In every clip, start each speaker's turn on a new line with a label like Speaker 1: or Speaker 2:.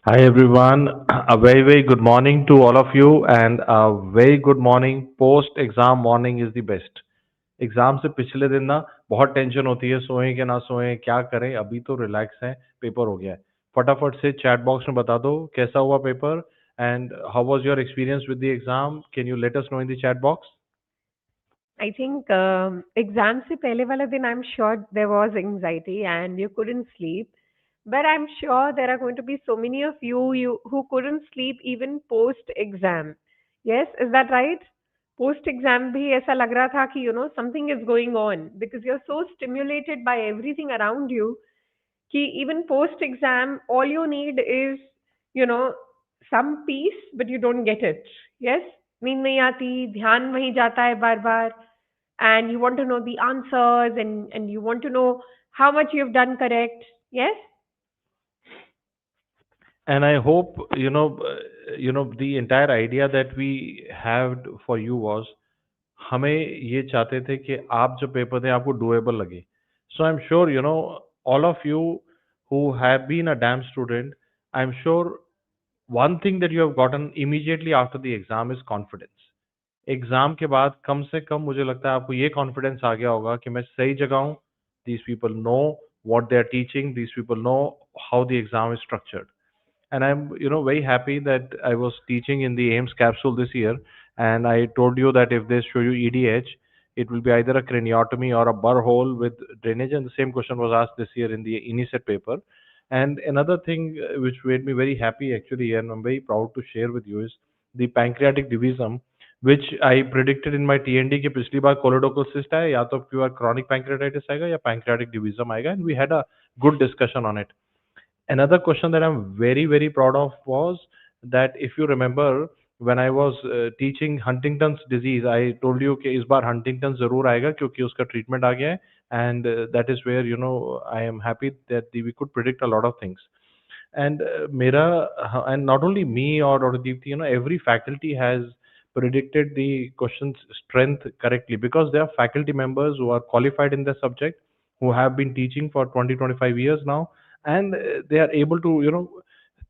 Speaker 1: Hi everyone, a very good morning to all of you and a very good morning post exam morning is the best. Exam से पिछले दिन ना बहुत tension होती है, सोएं कि ना सोएं, क्या करें। अभी तो रिलैक्स है, पेपर हो गया है। फटाफट से चैट बॉक्स में बता दो कैसा हुआ paper and how was your experience with the exam. Can you let us know in the chat box?
Speaker 2: I think exam se pehle wala din, I'm sure there was anxiety and you couldn't sleep. But I'm sure there are going to be so many of you who couldn't sleep even post exam. Yes, is that right? Post exam bhi aisa lag raha tha ki something is going on because you're so stimulated by everything around you कि even post exam all you need is you know some peace but you don't get it. Yes, नींद नहीं आती, ध्यान वहीं जाता है बार बार, and you want to know the answers, and you want to know how much you've done correct. Yes.
Speaker 1: And I hope the entire idea that we had for you was हमें ये चाहते थे कि आप जब पेपर दें आपको doable लगे. So I'm sure all of you who have been a damn student, I'm sure one thing that you have gotten immediately after the exam is confidence. Exam के बाद कम से कम मुझे लगता है आपको ये कॉन्फिडेंस आ गया होगा कि मैं सही जगह हूँ. These people know what they are teaching. These people know how the exam is structured. And I'm very happy that I was teaching in the AIMS capsule this year, and I told you that if they show you EDH, it will be either a craniotomy or a burr hole with drainage, and the same question was asked this year in the INICET paper. And another thing which made me very happy actually, and I'm very proud to share with you, is the pancreatic divisum, which I predicted in my TND कि पिछली बार कोलोडोकल cyst है या तो pure chronic pancreatitis आएगा या pancreatic divisum आएगा, and we had a good discussion on it. Another question that I'm very proud of was that if you remember when I was teaching Huntington's disease, I told you कि इस बार Huntington's जरूर आएगा क्योंकि उसका treatment आ गया है. And that is where I am happy that we could predict a lot of things. And and not only me or Deepthi, every faculty has predicted the question's strength correctly because there are faculty members who are qualified in the subject, who have been teaching for 20-25 years now, and they are able to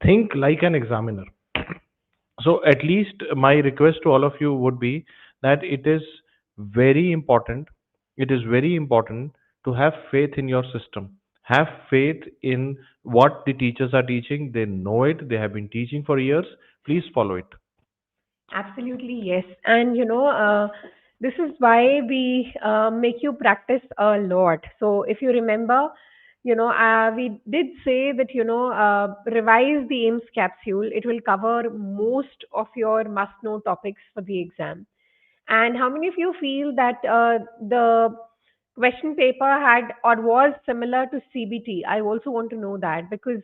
Speaker 1: think like an examiner. So at least my request to all of you would be that very important it is very important to have faith in your system. Have faith in what the teachers are teaching. They know it, they have been teaching for years. Please follow it.
Speaker 2: Absolutely, yes. And this is why we make you practice a lot. So if you remember, we did say that, revise the AIMS capsule. It will cover most of your must know topics for the exam. And how many of you feel that the question paper had or was similar to CBT? I also want to know that because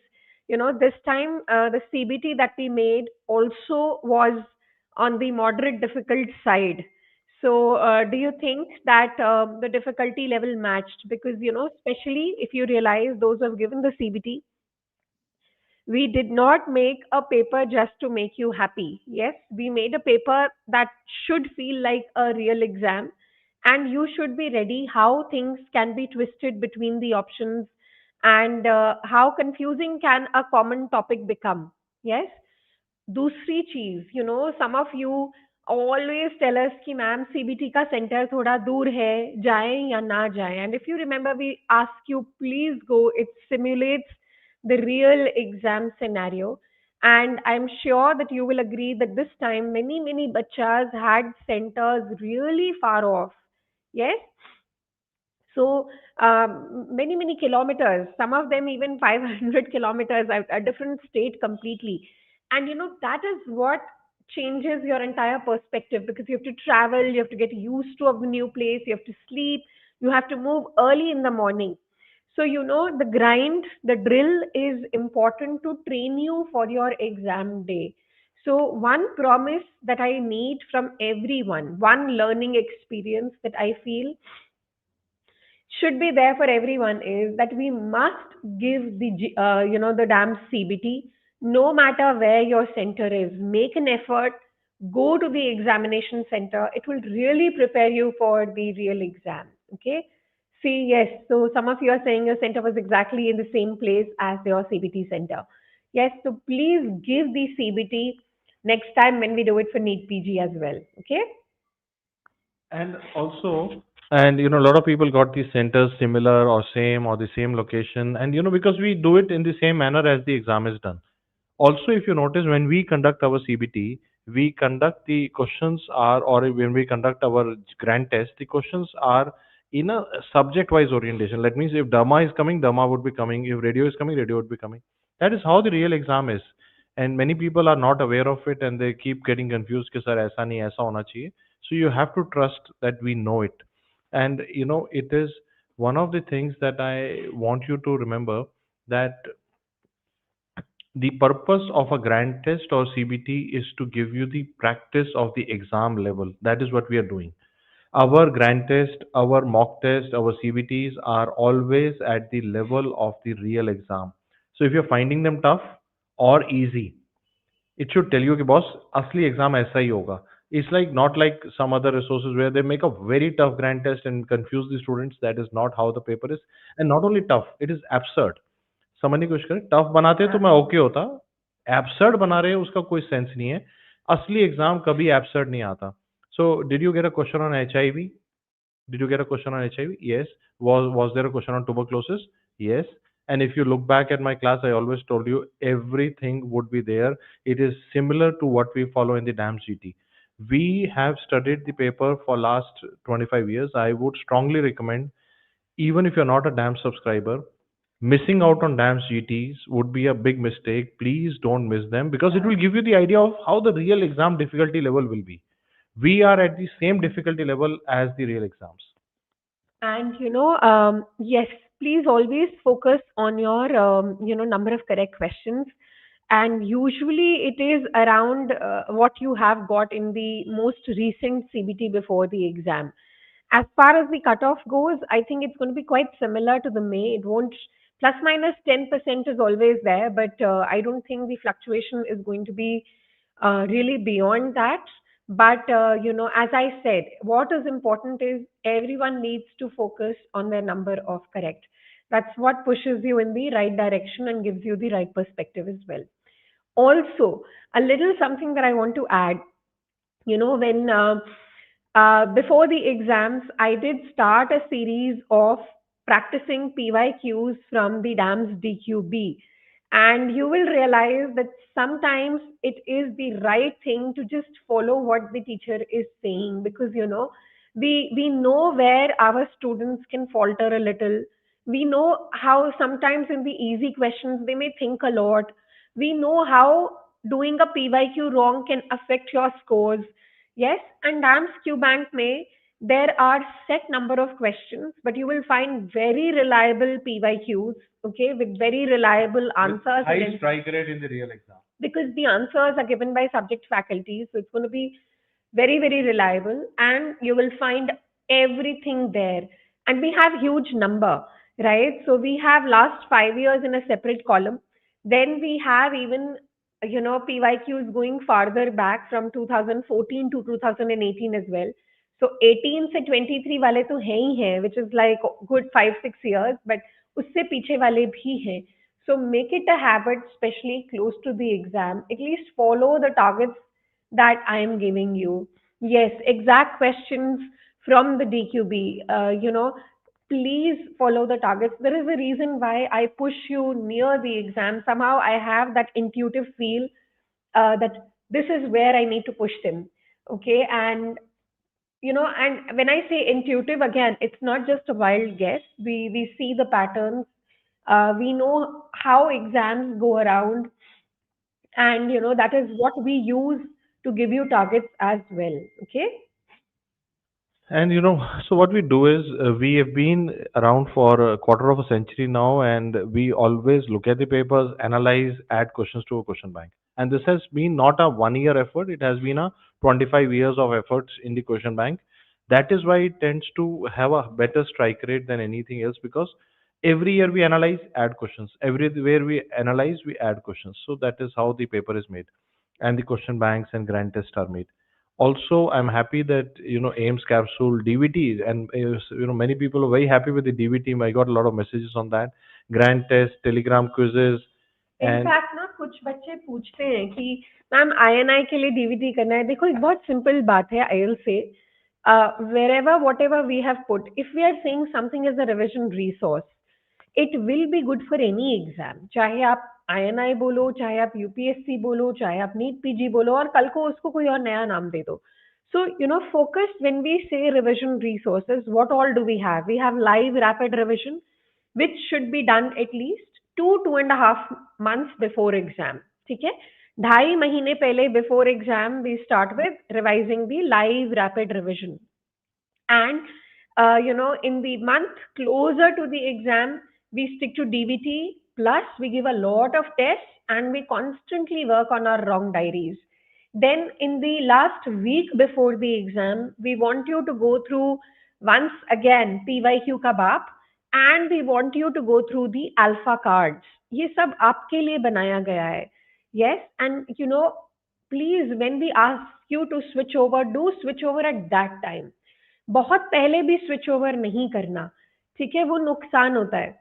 Speaker 2: this time the CBT that we made also was on the moderate difficult side. So do you think that the difficulty level matched? Because especially if you realize those who have given the CBT, we did not make a paper just to make you happy. Yes, we made a paper that should feel like a real exam, and you should be ready how things can be twisted between the options, and how confusing can a common topic become. Yes. दूसरी चीज some of you always tell us कि ma'am CBT का centre थोड़ा दूर है, जाएं या ना जाएं, and if you remember we ask you please go, it simulates the real exam scenario. And I'm sure that you will agree that this time many bachas had centers really far off. Yes. So many kilometers, some of them even 500 kilometers, a different state completely. And that is what changes your entire perspective because you have to travel, you have to get used to a new place, you have to sleep, you have to move early in the morning. So the grind, the drill is important to train you for your exam day. So one promise that I need from everyone, one learning experience that I feel should be there for everyone is that we must give the damn CBT no matter where your center is. Make an effort, go to the examination center. It will really prepare you for the real exam. Okay. See, yes. So some of you are saying your center was exactly in the same place as your CBT center. Yes, so please give the CBT next time when we do it for NEET PG as well. Okay?
Speaker 1: And also, and a lot of people got these centers similar or same or the same location, and because we do it in the same manner as the exam is done. Also, if you notice, when we conduct our CBT, we conduct the questions are, or when we conduct our grand test, the questions are in a subject-wise orientation. That means if Dharma is coming, Dharma would be coming. If radio is coming, radio would be coming. That is how the real exam is. And many people are not aware of it and they keep getting confused कि sir ऐसा नहीं ऐसा होना चाहिए. So you have to trust that we know it. And it is one of the things that I want you to remember, that the purpose of a grand test or CBT is to give you the practice of the exam level. That is what we are doing. Our grand test, our mock test, our CBTs are always at the level of the real exam. So if you're finding them tough or easy, it should tell you कि boss असली exam ऐसा ही होगा. It's like not like some other resources where they make a very tough grand test and confuse the students. That is not how the paper is. And not only tough, it is absurd. समझने की कोशिश करें, tough बनाते तो मैं okay होता, absurd बना रहे हैं उसका कोई सेंस नहीं है. असली एग्जाम कभी एब्सर्ड नहीं आता. So did you get a question on HIV? Did you get a question on HIV? Yes. Was there a question on tuberculosis? Yes. And if you look back at my class, I always told you everything would be there. It is similar to what we follow in the DAMS GT. We have studied the paper for last 25 years. I would strongly recommend, even if you're not a DAMS subscriber, missing out on DAMS GTs would be a big mistake. Please don't miss them because it will give you the idea of how the real exam difficulty level will be. We are at the same difficulty level as the real exams.
Speaker 2: And yes, please always focus on your number of correct questions. And usually it is around what you have got in the most recent CBT before the exam. As far as the cutoff goes, I think it's going to be quite similar to the May. It won't, plus minus 10% is always there, but I don't think the fluctuation is going to be really beyond that. But, as I said, what is important is everyone needs to focus on their number of correct. That's what pushes you in the right direction and gives you the right perspective as well. Also, a little something that I want to add, when before the exams, I did start a series of practicing PYQs from the DAMS DQB. And you will realize that sometimes it is the right thing to just follow what the teacher is saying, because, we know where our students can falter a little. We know how sometimes in the easy questions they may think a lot. We know how doing a PYQ wrong can affect your scores. Yes, and DAMS QBank may, there are set number of questions, but you will find very reliable PYQs, okay, with very reliable
Speaker 1: With
Speaker 2: answers
Speaker 1: high
Speaker 2: against,
Speaker 1: strike rate in the real exam.
Speaker 2: because the answers are given by subject faculty, so it's going to be very, very reliable, and you will find everything there. And we have huge number, right? So we have last 5 years in a separate column. Then we have even PYQs going farther back from 2014 to 2018 as well. So 18 से 23 वाले तो हैं ही हैं, which is like good 5-6 years, but उससे पीछे वाले भी हैं. So make it a habit, especially close to the exam. At least follow the targets that I am giving you. Yes, exact questions from the DQB. Please follow the targets. There is a reason why I push you near the exam. Somehow I have that intuitive feel that this is where I need to push them. Okay, and and when I say intuitive, again, it's not just a wild guess. We see the patterns. We know how exams go around, and that is what we use to give you targets as well. Okay.
Speaker 1: And so what we do is we have been around for a quarter of a century now, and we always look at the papers, analyze, add questions to a question bank. And this has been not a 1 year effort, it has been a 25 years of efforts in the question bank. That is why it tends to have a better strike rate than anything else, because every year we analyze, add questions. Everywhere we analyze, we add questions. So that is how the paper is made, and the question banks and grand tests are made. Also, I'm happy that AIMS capsule DVT, and many people are very happy with the DVT. I got a lot of messages on that. Grand test, Telegram quizzes, And
Speaker 2: in fact ना कुछ बच्चे पूछते हैं कि ma'am INI के लिए DVT करना है. देखो एक बहुत सिंपल बात है. I will say wherever whatever we have put, if we are saying something as a revision resource, it will be good for any exam. चाहे आप आईएनआई बोलो, चाहे आप यूपीएससी बोलो, चाहे आप नीट पीजी बोलो, और कल को उसको कोई और नया नाम दे दो. So, focused when we say revision resources, what all do we have? We have live rapid revision, which should be done at least 2.5 months before exam. ठीक है, 2.5 महीने पहले before exam we start with revising the live rapid revision. And in the month closer to the exam we stick to dvt, plus we give a lot of tests and we constantly work on our wrong diaries. Then in the last week before the exam we want you to go through once again pyq का बाप, and we want you to go through the alpha cards. ये सब आपके लिए बनाया गया है. Yes, and please, when we ask you to switch over, do switch over at that time. बहुत पहले भी स्विच ओवर नहीं करना. ठीक है, वो नुकसान होता है.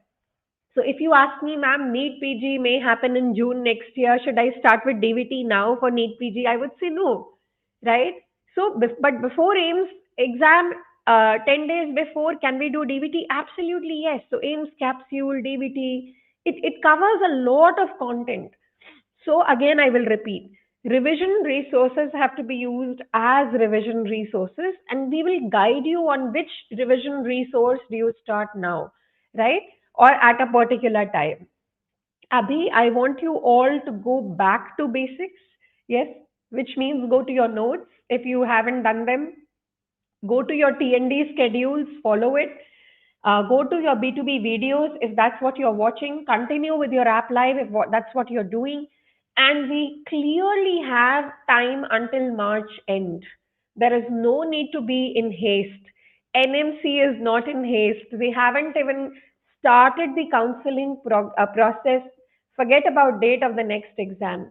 Speaker 2: So if you ask me, ma'am, NEET PG may happen in June next year. Should I start with DVT now for NEET PG? I would say no, right? So, but before AIMS exam, 10 days before, can we do DVT? Absolutely yes. So AIMS capsule, DVT, it covers a lot of content. So again, I will repeat. Revision resources have to be used as revision resources, and we will guide you on which revision resource do you start now, right? Or at a particular time. Abhi, I want you all to go back to basics, yes, which means go to your notes if you haven't done them. Go to your TND schedules, follow it. Go to your B2B videos if that's what you're watching. Continue with your app live if that's what you're doing. And we clearly have time until March end. There is no need to be in haste. NMC is not in haste. We haven't even started the counseling process. Forget about date of the next exam.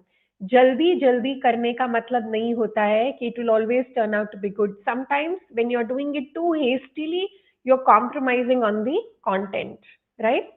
Speaker 2: जल्दी जल्दी करने का मतलब नहीं होता है कि it will always turn out to be good. Sometimes when you're doing it too hastily, you're compromising on the content, right?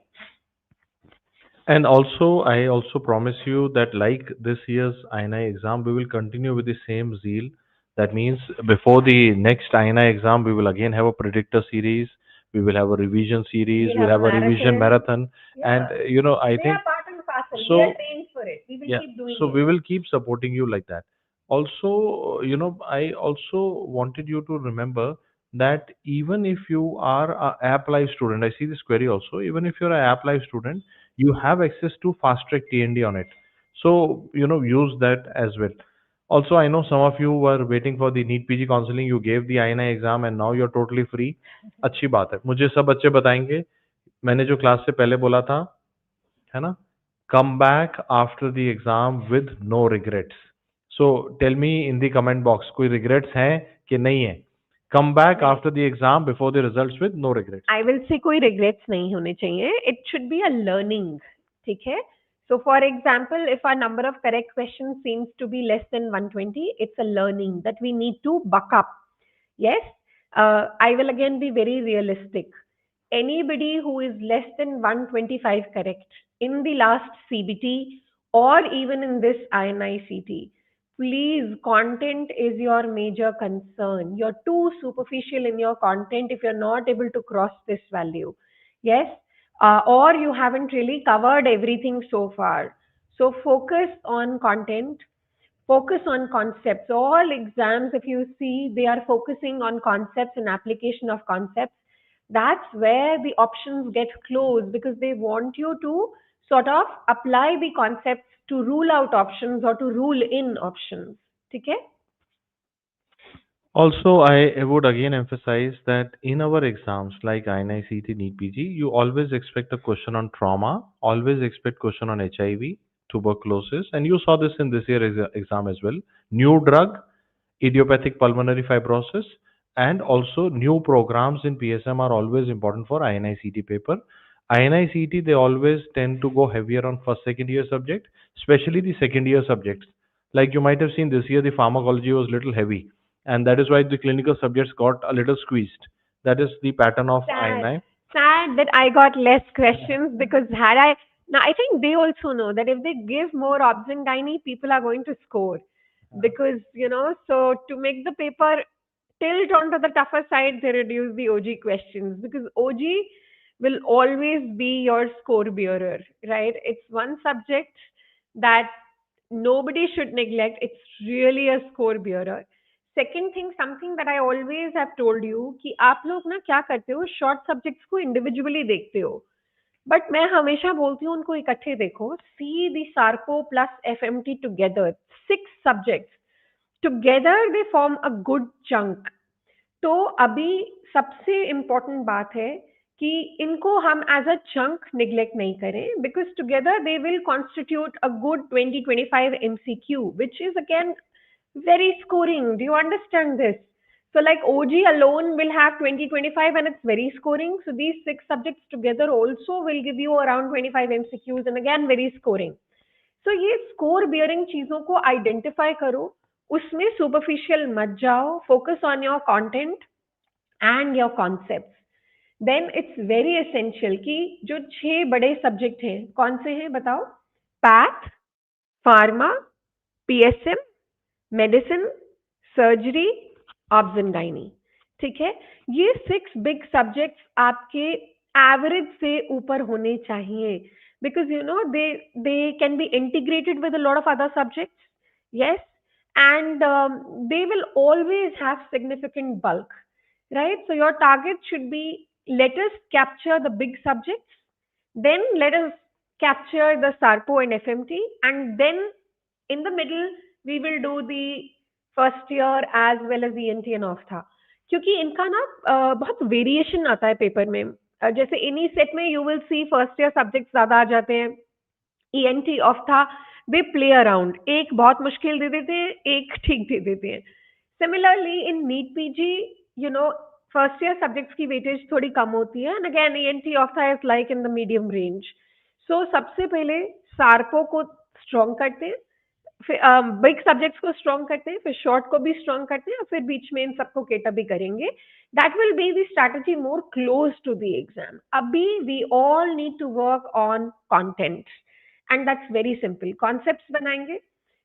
Speaker 1: And also, I also promise you that like this year's INI exam, we will continue with the same zeal. That means before the next INI exam, we will again have a predictor series. We will have a revision series.
Speaker 2: We'll
Speaker 1: We'll
Speaker 2: have a
Speaker 1: have a revision
Speaker 2: marathon.
Speaker 1: marathon. And
Speaker 2: Yeah,
Speaker 1: I
Speaker 2: they are
Speaker 1: think
Speaker 2: part and parcel. We are
Speaker 1: so.
Speaker 2: trained for it. We will
Speaker 1: Yeah,
Speaker 2: keep doing
Speaker 1: so
Speaker 2: it.
Speaker 1: we will keep supporting you like that. Also, I also wanted you to remember that even if you are a app live student, I see this query also. Even if you're an app live student, you have access to fast track TND on it. So use that as well. Also, I know some of you were waiting for the NEET PG counseling. You gave the INI exam and now you're totally free. अच्छी बात है. मुझे सब बच्चे बताएंगे. मैंने जो class से पहले बोला था, है ना, come back after the exam with no regrets. So tell me in the comment box, कोई regrets हैं कि नहीं है? Come back
Speaker 2: नहीं,
Speaker 1: after the exam before the results with no regrets.
Speaker 2: I will say कोई regrets नहीं होने चाहिए. It should be a learning. ठीक है? So for example, if our number of correct questions seems to be less than 120, it's a learning that we need to buck up. Yes, I will again be very realistic. Anybody who is less than 125 correct in the last CBT or even in this INICT, please, content is your major concern. You're too superficial in your content if you're not able to cross this value. Yes, or you haven't really covered everything so far. So focus on content, focus on concepts. All exams, if you see, they are focusing on concepts and application of concepts. That's where the options get closed because they want you to sort of apply the concepts to rule out options or to rule in options. Okay?
Speaker 1: Also, I would again emphasize that in our exams like INICT, NEET PG, you always expect a question on trauma, always expect question on HIV, tuberculosis, and you saw this in this year's exam as well. New drug, idiopathic pulmonary fibrosis, and also new programs in PSM are always important for INICT paper. INICT, they always tend to go heavier on first, second year subject, especially the second year subjects. Like you might have seen this year, the pharmacology was little heavy, and that is why the clinical subjects got a little squeezed. That is the pattern of
Speaker 2: Sad.
Speaker 1: INI.
Speaker 2: Sad that I got less questions because had I Now, I think they also know that if they give more obs and gynae, people are going to score. Because, so to make the paper tilt onto the tougher side, they reduce the OG questions. Because OG will always be your score bearer, right? It's one subject that nobody should neglect. It's really a score bearer. Second thing, something that I always have told you कि आप लोग ना क्या करते हो short subjects को individually देखते हो बट मैं हमेशा बोलती हूँ उनको इकट्ठे देखो सी दी सार्को plus FMT together 6 subjects together they form a good chunk तो अभी सबसे इम्पोर्टेंट बात है कि इनको हम एज अ चंक निग्लेक्ट नहीं करें because together they will constitute a good 2025 MCQ which is again very scoring. Do you understand this? So like OG alone will have 2025 and it's very scoring. So these 6 subjects together also will give you around 25 MCQs and again very scoring. So ये score bearing चीजों को identify करो उसमें superficial मत जाओ focus on your content and your concepts then it's very essential कि जो 6 बड़े सब्जेक्ट हैं कौन से हैं बताओ path pharma PSM medicine surgery obs and gynae ठीक है ये 6 बिग सब्जेक्ट्स आपके एवरेज से ऊपर होने चाहिए because they can be integrated with a lot of other subjects yes and they will always have significant bulk right so your target should be let us capture the big subjects then let us capture the sarpo and fmt and then in the middle we will do the first year as well as ENT and ऑफ्था क्योंकि इनका ना बहुत variation आता है paper में जैसे इन्हीं set में you will C first year subject ज्यादा आ जाते हैं ENT ऑफ्था दे प्ले अराउंड एक बहुत मुश्किल दे देते हैं एक ठीक दे देते हैं similarly in NEET PG you know first year subjects की वेटेज थोड़ी कम होती है and again ENT ophtha is like in the medium range so सबसे पहले सार्को को स्ट्रॉन्ग करते हैं फिर बिग सब्जेक्ट्स को स्ट्रॉन्ग करते हैं फिर शॉर्ट को भी स्ट्रॉन्ग करते हैं और फिर बीच में इन सबको केटर भी करेंगे that will be the strategy more close to the exam अभी we all need to work on content and that's very simple concepts बनाएंगे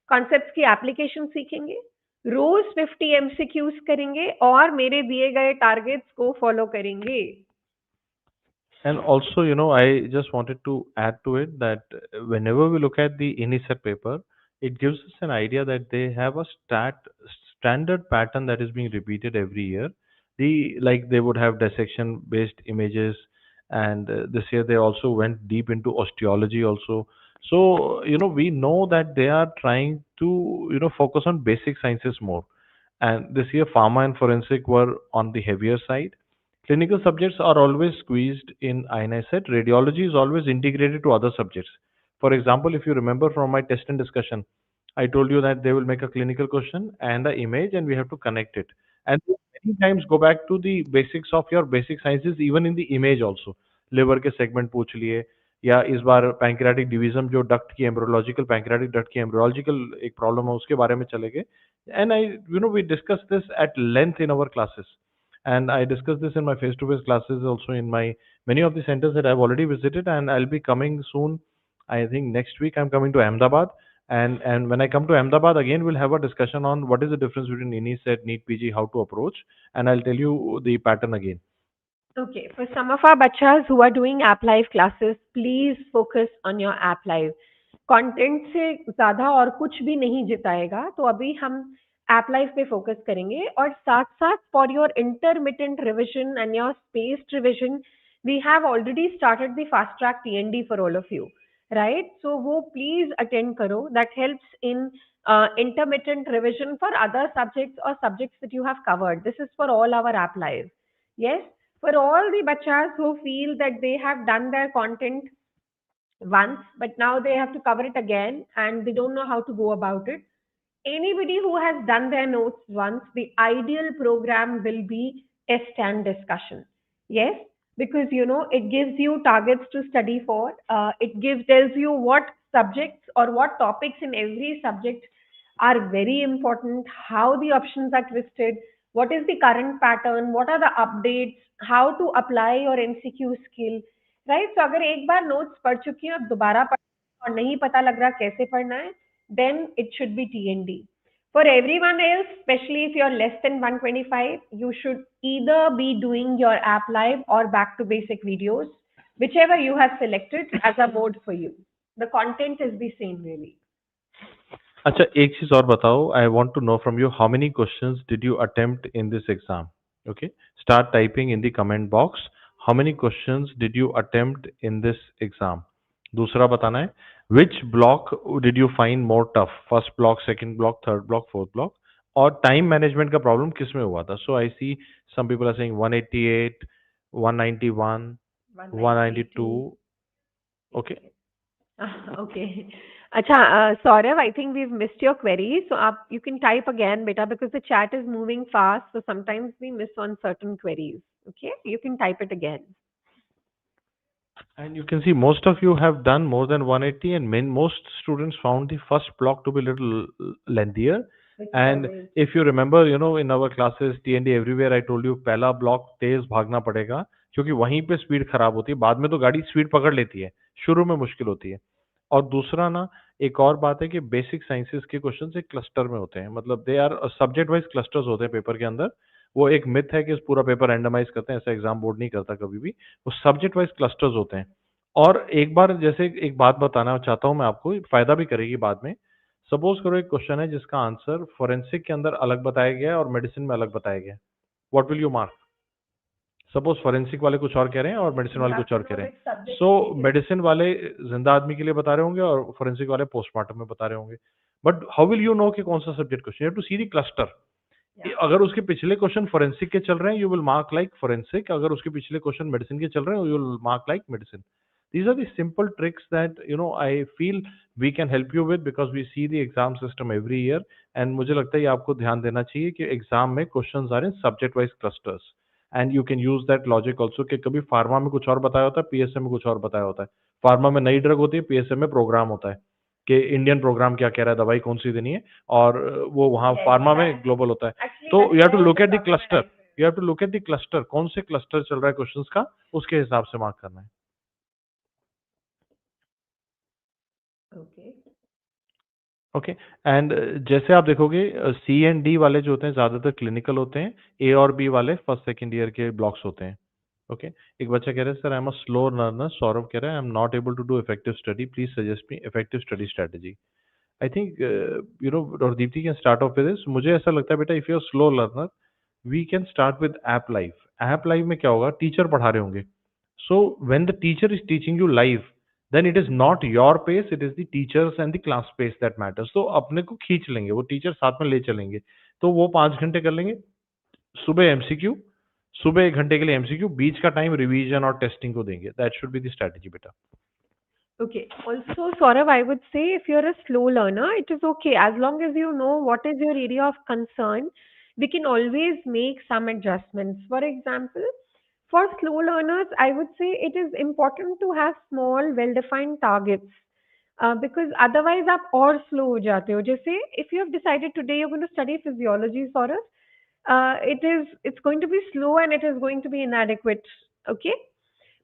Speaker 2: कॉन्सेप्ट्स की एप्लीकेशन सीखेंगे रोज 50 MCQs करेंगे और मेरे दिए गए टारगेट्स को फॉलो करेंगे
Speaker 1: And also, I just wanted to add to it that whenever we look at the INICET paper, it gives us an idea that they have a standard pattern that is being repeated every year. Like they would have dissection based images, and this year they also went deep into osteology also. So, we know that they are trying to, focus on basic sciences more. And this year, pharma and forensic were on the heavier side. Clinical subjects are always squeezed in INICET. Radiology is always integrated to other subjects. For example, if you remember from my test and discussion, I told you that they will make a clinical question and the image, and we have to connect it. And many times go back to the basics of your basic sciences, even in the image also. Liver के segment पूछ लिए या इस बार pancreatic division जो duct की embryological pancreatic duct की embryological एक प्रॉब्लम है उसके बारे में चले गए and I we discuss this at length in our classes and I discussed this in my face-to-face classes also in my many of the centers that I've already visited, and I'll be coming soon. I think next week I'm coming to Ahmedabad, and when I come to Ahmedabad again, we'll have a discussion on what is the difference between INICET, NEET PG, how to approach, and I'll tell you the pattern again.
Speaker 2: Okay, for some of our bachas who are doing app live classes, please focus on your app live. Content से ज़्यादा और कुछ भी नहीं जिताएगा तो अभी हम app live पे फोकस करेंगे और साथ साथ for your intermittent revision and your spaced revision we have already started the fast track TND for all of you right so वो प्लीज अटेंड करो that helps in intermittent revision for other subjects or subjects that you have covered. This is for all our app live. Yes, for all the bachas who feel that they have done their content once, but now they have to cover it again and they don't know how to go about it. Anybody who has done their notes once, the ideal program will be test and discussion. Yes, because it gives you targets to study for. It tells you what subjects or what topics in every subject are very important, how the options are twisted, what is the current pattern, what are the updates, how to apply your MCQ skill, right? तो अगर एक बार notes पढ़ चुकी हैं और दोबारा पढ़ और नहीं पता लग रहा कैसे पढ़ना है, then it should be TND. For everyone else, especially if you're less than 125, you should either be doing your app live or back to basic videos, whichever you have selected as a mode for you. The content is the same really.
Speaker 1: अच्छा, एक चीज और बताओ, I want to know from you how many questions did you attempt in this exam? Okay, start typing in the comment box, how many questions did you attempt in this exam? दूसरा बताना है, which block did you find more tough, first block, second block, third block, fourth block? और time management का problem किस में हुआ था? So I see some people are saying 188, 191, 192.
Speaker 2: 192.
Speaker 1: Okay,
Speaker 2: Okay. Acha, Saurav, I think we've missed your query. So you can type again, beta, because the chat is moving fast. So sometimes we miss on certain queries. Okay, you can type it again.
Speaker 1: and you can see most of you have done more than 180, and most students found the first block to be a little lengthier.
Speaker 2: It's
Speaker 1: And
Speaker 2: always
Speaker 1: if you remember, in our classes, TND everywhere, I told you पहला block तेज भागना पड़ेगा, क्योंकि वहीं पे speed खराब होती है, बाद में तो गाड़ी स्पीड पकड़ लेती है, शुरू में मुश्किल होती है। और दूसरा ना, एक और बात है कि बेसिक साइंसेस के क्वेश्चन एक क्लस्टर में होते हैं, मतलब they are subject wise clusters होते हैं पेपर के अंदर। वो एक मिथ है कि पूरा पेपर रैंडमाइज करते हैं, ऐसा एग्जाम बोर्ड नहीं करता कभी भी। वो सब्जेक्ट वाइज क्लस्टर्स होते हैं। और एक बार जैसे एक बात बताना चाहता हूँ मैं आपको, फायदा भी करेगी बाद में। सपोज करो एक क्वेश्चन है जिसका आंसर फोरेंसिक के अंदर अलग बताया गया है और मेडिसिन में अलग बताया गया है, what will you mark? Suppose forensic वाले कुछ और कह रहे हैं और मेडिसिन
Speaker 2: you
Speaker 1: वाले
Speaker 2: have
Speaker 1: कुछ
Speaker 2: to
Speaker 1: और कह
Speaker 2: know
Speaker 1: रहे
Speaker 2: which
Speaker 1: हैं।
Speaker 2: subject
Speaker 1: so
Speaker 2: it is.
Speaker 1: Medicine वाले जिंदा आदमी के लिए बता रहे होंगे और फोरेंसिक वाले पोस्टमार्टम में बता रहे होंगे। But how will you know कि कौन सा subject question? You have to see the cluster.
Speaker 2: Yeah.
Speaker 1: अगर उसके पिछले क्वेश्चन फोरेंसिक के चल रहे हैं, you will mark like forensic. अगर उसके पिछले क्वेश्चन मेडिसिन के चल रहे हैं, you will mark like medicine. These are the simple tricks that I feel we can help you with because we see the exam system every year, and मुझे लगता है ये आपको ध्यान देना चाहिए कि एग्जाम में questions are in subject wise clusters, and you can use that logic also कि कभी फार्मा में कुछ और बताया होता है, पीएसएम में कुछ और बताया होता है। फार्मा में नई ड्रग होती है, पीएसएम में प्रोग्राम होता है कि इंडियन प्रोग्राम क्या कह रहा है, दवाई कौन सी देनी है, और वो वहाँ
Speaker 2: Yes,
Speaker 1: फार्मा में
Speaker 2: that
Speaker 1: ग्लोबल होता है।
Speaker 2: actually
Speaker 1: तो
Speaker 2: that's
Speaker 1: you have to
Speaker 2: where
Speaker 1: look
Speaker 2: the
Speaker 1: at the cluster,
Speaker 2: summarize
Speaker 1: you have to look at the cluster, कौन से क्लस्टर चल रहा है क्वेश्चंस का, उसके हिसाब से मार्क करना है।
Speaker 2: it. Okay.
Speaker 1: ओके, एंड जैसे आप देखोगे, सी एंड डी वाले जो होते हैं ज्यादातर क्लिनिकल होते हैं, ए और बी वाले फर्स्ट सेकंड ईयर के ब्लॉक्स होते हैं। ओके, एक बच्चा कह रहा है sir I am a slow learner, Saurabh कह रहा है I am not able to do effective study, please suggest me effective study strategy. I think और Deepti can start off with this. मुझे ऐसा लगता है बेटा, if you are slow learner, we can start with app live. App live में क्या होगा, teacher पढ़ा रहे होंगे। So when the teacher is teaching you live, then it is not your pace, it is the teachers and the class pace that matters। तो अपने को खींच लेंगे, वो टीचर साथ में ले चलेंगे, तो वो 5 घंटे कर लेंगे। सुबह एमसीक्यू, सुबह 1 घंटे के लिए एमसीक्यू, बीच का टाइम रिवीजन और टेस्टिंग को देंगे। That should be the strategy बेटा।
Speaker 2: Okay. Also, Saurav, I would say if you're a slow learner, it is okay. As long as you know what is your area of concern, we can always make some adjustments. For example, for slow learners, I would say it is important to have small, well-defined targets. Because otherwise आप और slow हो जाते हो. जैसे if you have decided today you're going to study physiology, Saurav, it's going to be slow and it is going to be inadequate. Okay.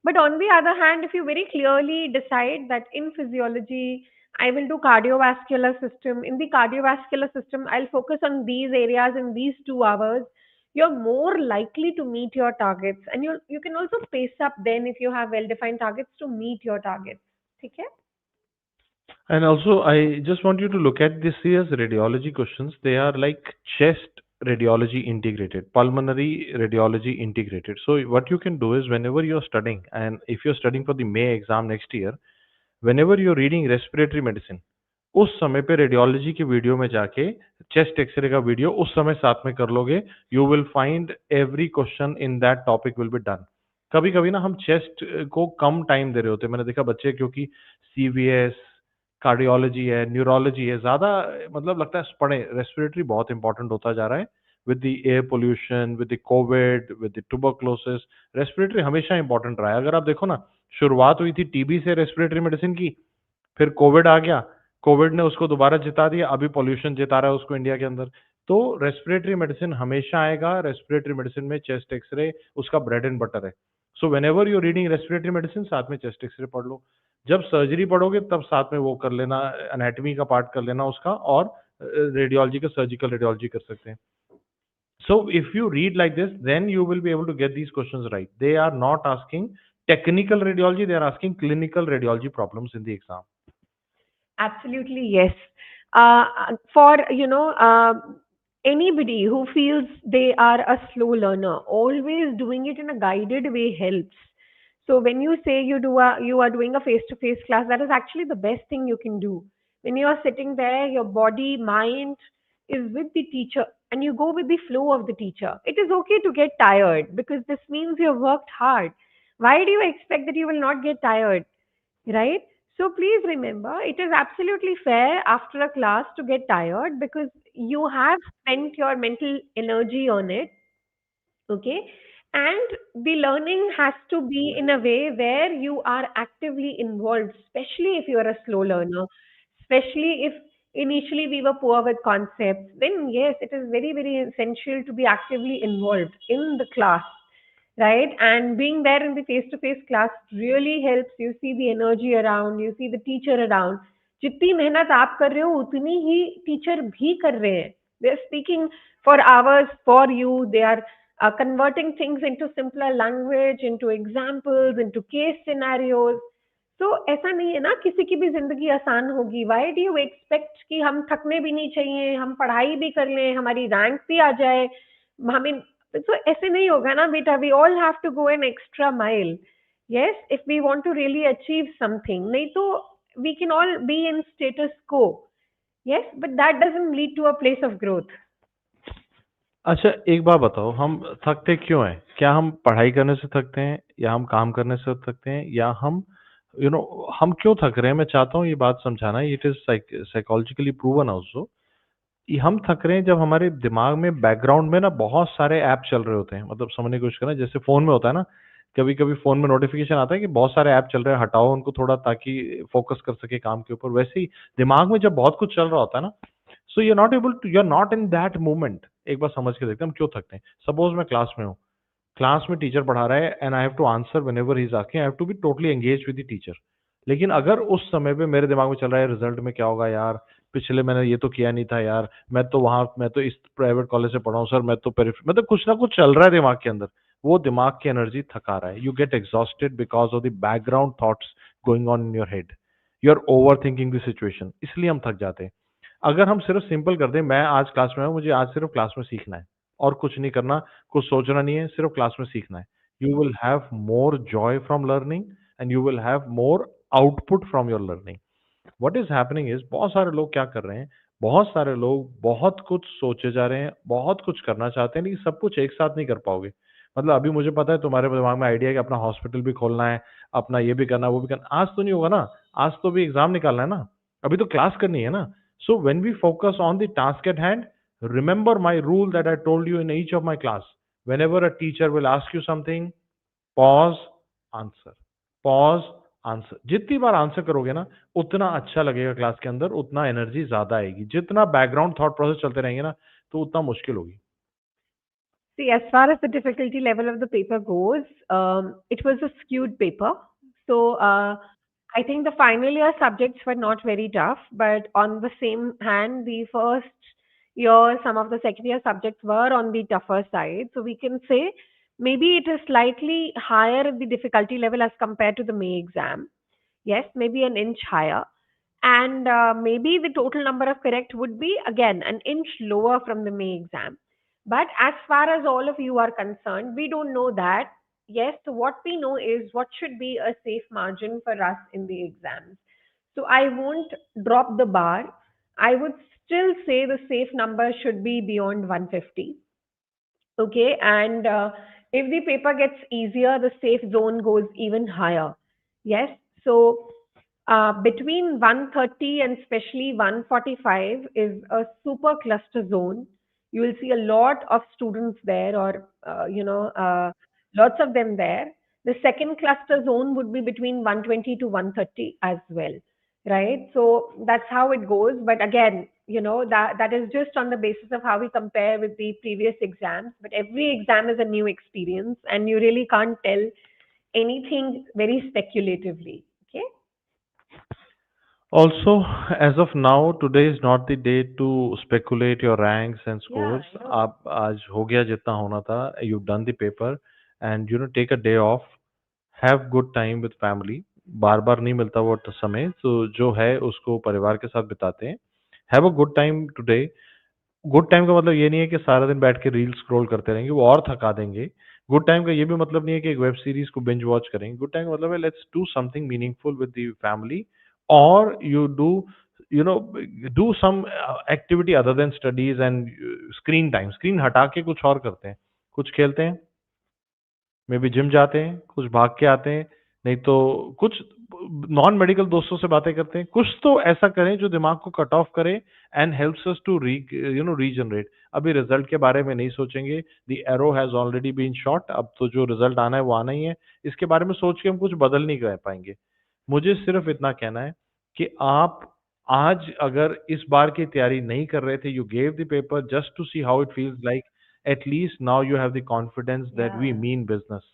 Speaker 2: But on the other hand, if you very clearly decide that in physiology, I will do cardiovascular system, in the cardiovascular system, I'll focus on these areas in these 2 hours, you're more likely to meet your targets. And you can also pace up then if you have well-defined targets to meet your targets. Okay?
Speaker 1: And also, I just want you to look at this year's radiology questions. They are like chest radiology integrated, pulmonary radiology integrated. So what you can do is whenever you're studying, and if you're studying for the May exam next year, whenever you're reading respiratory medicine, उस समय पे radiology की video में जाके chest x ray का video उस समय साथ में कर लोगे, you will find every question in that topic will be done. कभी कभी ना हम चेस्ट को कम टाइम दे रहे होते हैं, मैंने देखा बच्चे क्योंकि सीवीएस, कार्डियोलॉजी है, न्यूरोलॉजी है, ज्यादा मतलब लगता है पढ़े, रेस्पिरेटरी बहुत इंपॉर्टेंट होता जा रहा है with the air pollution, with the Covid, with the tuberculosis. Respiratory हमेशा इंपॉर्टेंट रहा है। अगर आप देखो ना, शुरुआत हुई थी टीबी से रेस्पिरेटरी मेडिसिन की, फिर कोविड आ गया, कोविड ने उसको दोबारा जिता दिया, अभी पॉल्यूशन जिता रहा है उसको इंडिया के अंदर। तो रेस्पिरेटरी मेडिसिन हमेशा आएगा, रेस्पिरेटरी मेडिसिन में चेस्ट एक्सरे उसका ब्रेड एंड बटर है। So whenever you reading respiratory medicine साथ में चेस्ट एक्सरे पढ़ लो, जब सर्जरी पढ़ोगे तब साथ में वो कर लेना, एनाटॉमी का पार्ट कर लेना उसका, और रेडियोलॉजी का सर्जिकल रेडियोलॉजी कर सकते हैं. So if you read like this, then you will be able to get these questions right. They are not asking technical radiology, they are asking clinical radiology problems in the exam.
Speaker 2: Absolutely, yes. For anybody who feels they are a slow learner, always doing it in a guided way helps. So when you say you are doing a face-to-face class, that is actually the best thing you can do. When you are sitting there, your body, mind is with the teacher, and you go with the flow of the teacher. It is okay to get tired because this means you have worked hard. Why do you expect that you will not get tired? Right? So please remember, it is absolutely fair after a class to get tired because you have spent your mental energy on it, okay? And the learning has to be in a way where you are actively involved, especially if you are a slow learner, especially if initially we were poor with concepts, then yes, it is very, very essential to be actively involved in the class, right? And being there in the face-to-face class really helps. You see the energy around, you see the teacher around. जितनी मेहनत आप कर रहे हो उतनी ही teacher भी कर रहे हैं. They are speaking for hours for you. They are converting things into simpler language, into examples, into case scenarios. तो ऐसा नहीं है ना किसी की भी जिंदगी आसान होगी. वाई डू यू एक्सपेक्ट कि हम थकने भी नहीं चाहिए, हम पढ़ाई भी कर लें, हमारी रैंक भी आ जाए, हमें तो ऐसे नहीं होगा ना बेटा. We all have to go an extra mile, yes, if we want to really achieve something. नहीं तो we can all be in status quo, yes, but that doesn't lead to a place of growth.
Speaker 1: अच्छा एक बात बताओ, हम थकते क्यों हैं? क्या हम पढ़ाई करने से थकते हैं, या हम काम करने से थकते हैं, या हम हम क्यों थक रहे हैं? मैं चाहता हूँ ये बात समझाना. It is psychologically proven also. हम थक रहे हैं जब हमारे दिमाग में बैकग्राउंड में ना बहुत सारे ऐप चल रहे होते हैं. मतलब समझने की कोशिश करना, जैसे फोन में होता है ना, कभी कभी फोन में नोटिफिकेशन आता है कि बहुत सारे ऐप चल रहे हैं, हटाओ उनको थोड़ा ताकि फोकस कर सके काम के ऊपर. वैसे ही दिमाग में जब बहुत कुछ चल रहा होता है ना, so you are not able to, you are not in that moment. एक बार समझ के देखते हैं हम क्यों थकते हैं. सपोज मैं क्लास में हूँ, क्लास में टीचर पढ़ा रहा है, and I have to answer whenever he is asking, I have to be totally engage with the teacher. लेकिन अगर उस समय पे मेरे दिमाग में चल रहा है रिजल्ट में क्या होगा यार, पिछले मैंने ये तो किया नहीं था यार, मैं तो इस प्राइवेट कॉलेज से पढ़ा हूँ सर, मैं तो मतलब कुछ ना कुछ चल रहा है दिमाग के अंदर. वो दिमाग की एनर्जी थका रहा है. You get exhausted because of the background thoughts going on in your head. You are overthinking the situation, इसलिए हम थक जाते हैं. अगर हम सिर्फ सिंपल कर दें, मैं आज क्लास में हूँ, मुझे आज सिर्फ क्लास में सीखना है और कुछ नहीं करना, कुछ सोचना नहीं है, सिर्फ क्लास में सीखना है. You will have more Joy from learning, and you will have more output from your learning. What is happening is, बहुत सारे लोग क्या कर रहे हैं, बहुत सारे लोग बहुत कुछ सोचे जा रहे हैं, बहुत कुछ करना चाहते हैं, लेकिन सब कुछ एक साथ नहीं कर पाओगे. मतलब अभी मुझे पता है तुम्हारे दिमाग में आइडिया है कि अपना हॉस्पिटल भी खोलना है, अपना ये भी करना है, वो भी करना. आज तो नहीं होगा ना, आज तो भी एग्जाम निकालना है ना, अभी तो क्लास करनी है ना. So when we focus on the task at hand, remember my rule that I told you in each of my class. Whenever a teacher will ask you something, pause, answer. Pause, answer. जितनी बार answer करोगे ना, उतना अच्छा लगेगा class के अंदर, उतना energy ज्यादा आएगी. जितना बैकग्राउंड थॉट प्रोसेस चलते रहेंगे ना, तो उतना मुश्किल होगी.
Speaker 2: See, as far as the difficulty level of the paper goes, it was a skewed paper. So I think the final year subjects were not very tough, but on the same hand, the first year, some of the second year subjects were on the tougher side. So we can say maybe it is slightly higher in the difficulty level as compared to the May exam. Yes, maybe an inch higher. And maybe the total number of correct would be again an inch lower from the May exam. But as far as all of you are concerned, we don't know that. Yes, so what we know is what should be a safe margin for us in the exams. So I won't drop the bar. I would still say the safe number should be beyond 150. Okay, and if the paper gets easier, the safe zone goes even higher. Yes, so between 130 and especially 145 is a super cluster zone. You will see a lot of students there, or lots of them there. The second cluster zone would be between 120 to 130 as well, right? So that's how it goes. But again, that is just on the basis of how we compare with the previous exams. But every exam is a new experience, and you really can't tell anything very speculatively. Okay?
Speaker 1: Also, as of now, today is not the day to speculate your ranks and
Speaker 2: Yeah,
Speaker 1: scores.
Speaker 2: I know.
Speaker 1: आप आज हो गया जितना होना था. You've done the paper, and take a day off. Have good time with family. बार बार नहीं मिलता वो समय, तो जो है उसको परिवार के साथ बिताते हैं. Have a good time today. Good time का मतलब ये नहीं है कि सारा दिन बैठ के रील स्क्रॉल करते रहेंगे, वो और थका देंगे. गुड टाइम का ये भी मतलब नहीं है कि एक वेब सीरीज को बिंज वॉच करेंगे. गुड टाइम का मतलब है let's do something meaningful with the family, और you do you know do some activity other than studies and screen time. Screen हटा के कुछ और करते हैं, कुछ खेलते हैं, मे बी जिम जाते हैं, कुछ भाग के आते हैं, नहीं तो कुछ नॉन मेडिकल दोस्तों से बातें करते हैं. कुछ तो ऐसा करें जो दिमाग को कट ऑफ करे and helps us to regenerate. अभी रिजल्ट के बारे में नहीं सोचेंगे. The arrow has already been shot. अब तो जो रिजल्ट आना है वो आना ही है. इसके बारे में सोच के हम कुछ बदल नहीं कर पाएंगे. मुझे सिर्फ इतना कहना है कि आप आज अगर इस बार की तैयारी नहीं कर रहे थे, you gave the paper just to see how it feels like, at least now you have the confidence that we
Speaker 2: Yeah.
Speaker 1: mean business.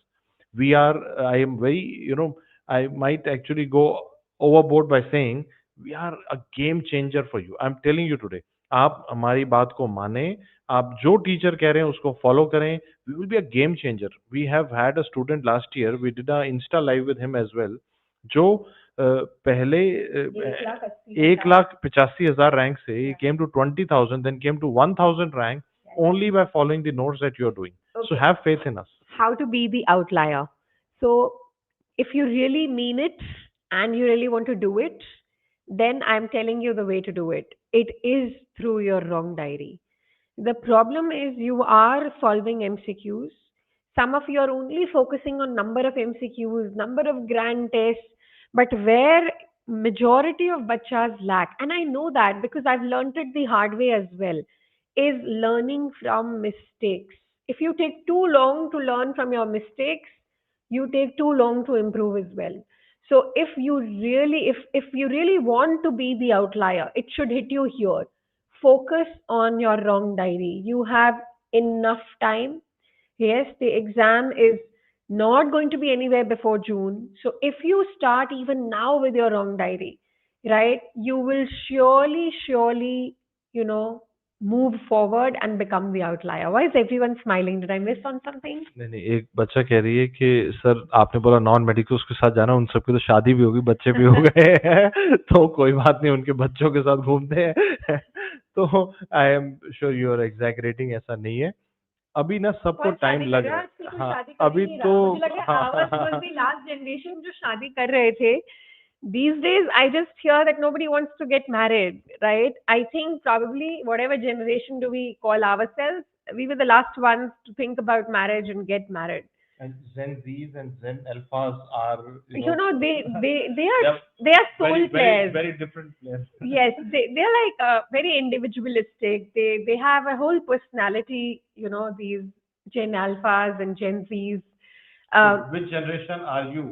Speaker 1: We are, I am very, I might actually go overboard by saying we are a game changer for you. I'm telling you today. आप हमारी बात को माने, आप जो teacher कह रहे हैं उसको फॉलो करें. We will be a game changer. We have had a student last year. We did a Insta live with him as well. जो पहले 1,85,000 रैंक से he came to 20,000, then came to 1,000 rank only by following the notes that you are doing. So
Speaker 2: Okay.
Speaker 1: have faith in us.
Speaker 2: How to be the outlier. So, if you really mean it and you really want to do it, then I'm telling you the way to do it. It is through your wrong diary. The problem is you are solving MCQs. Some of you are only focusing on number of MCQs, number of grand tests, but where majority of bachas lack, and I know that because I've learned it the hard way as well, is learning from mistakes. If you take too long to learn from your mistakes, you take too long to improve as well. So if you really want to be the outlier, it should hit you here. Focus on your wrong diary. You have enough time. Yes, the exam is not going to be anywhere before June. So if you start even now with your wrong diary, right, you will surely, you know, move forward and become the outlier. Why is everyone smiling? Did I miss on something?
Speaker 1: नहीं नहीं, एक बच्चा कह रही है कि sir आपने बोला नॉन मेडिकल उसके साथ जाना, उन सबकी तो शादी भी होगी, बच्चे भी हो गए हैं तो कोई बात नहीं, उनके बच्चों के साथ घूमते हैं तो I am sure you are exaggerating. ऐसा नहीं है. अभी ना सबको
Speaker 2: कौन
Speaker 1: टाइम
Speaker 2: शादी कर
Speaker 1: लग
Speaker 2: रहा
Speaker 1: रहा
Speaker 2: है आजकल?
Speaker 1: है.
Speaker 2: कोई
Speaker 1: हाँ,
Speaker 2: शादी कर ही
Speaker 1: अभी
Speaker 2: नहीं
Speaker 1: तो
Speaker 2: रहा. मुझे लग रहा है ours was
Speaker 1: हाँ.
Speaker 2: the last generation जो शादी कर रहे थे. These days, I just hear that nobody wants to get married, right? I think probably whatever generation do we call ourselves, we were the last ones to think about marriage and get married.
Speaker 1: And Gen Zs and Gen Alphas are,
Speaker 2: You know, they
Speaker 1: they
Speaker 2: are
Speaker 1: are
Speaker 2: they are soul players.
Speaker 1: very different players.
Speaker 2: Yes, they're like very individualistic. They have a whole personality. You know, these Gen Alphas and Gen Zs.
Speaker 1: So
Speaker 2: Um,
Speaker 1: which generation are you?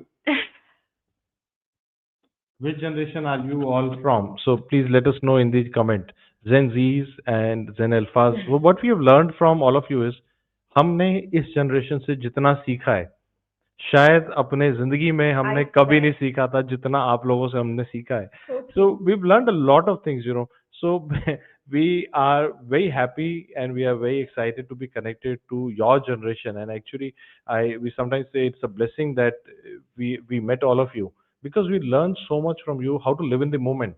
Speaker 1: Which generation are you all from? So please let us know in the comment. Gen Zs and Gen Alphas. What we have learned from all of you is हमने इस generation से जितना सीखा है, शायद अपने जिंदगी में हमने कभी नहीं सीखा था जितना आप लोगों से हमने सीखा है. So we've learned a lot of things. So we are very happy and we are very excited to be connected to your generation. And actually, we sometimes say it's a blessing that we met all of you, because we learned so much from you how to live in the moment,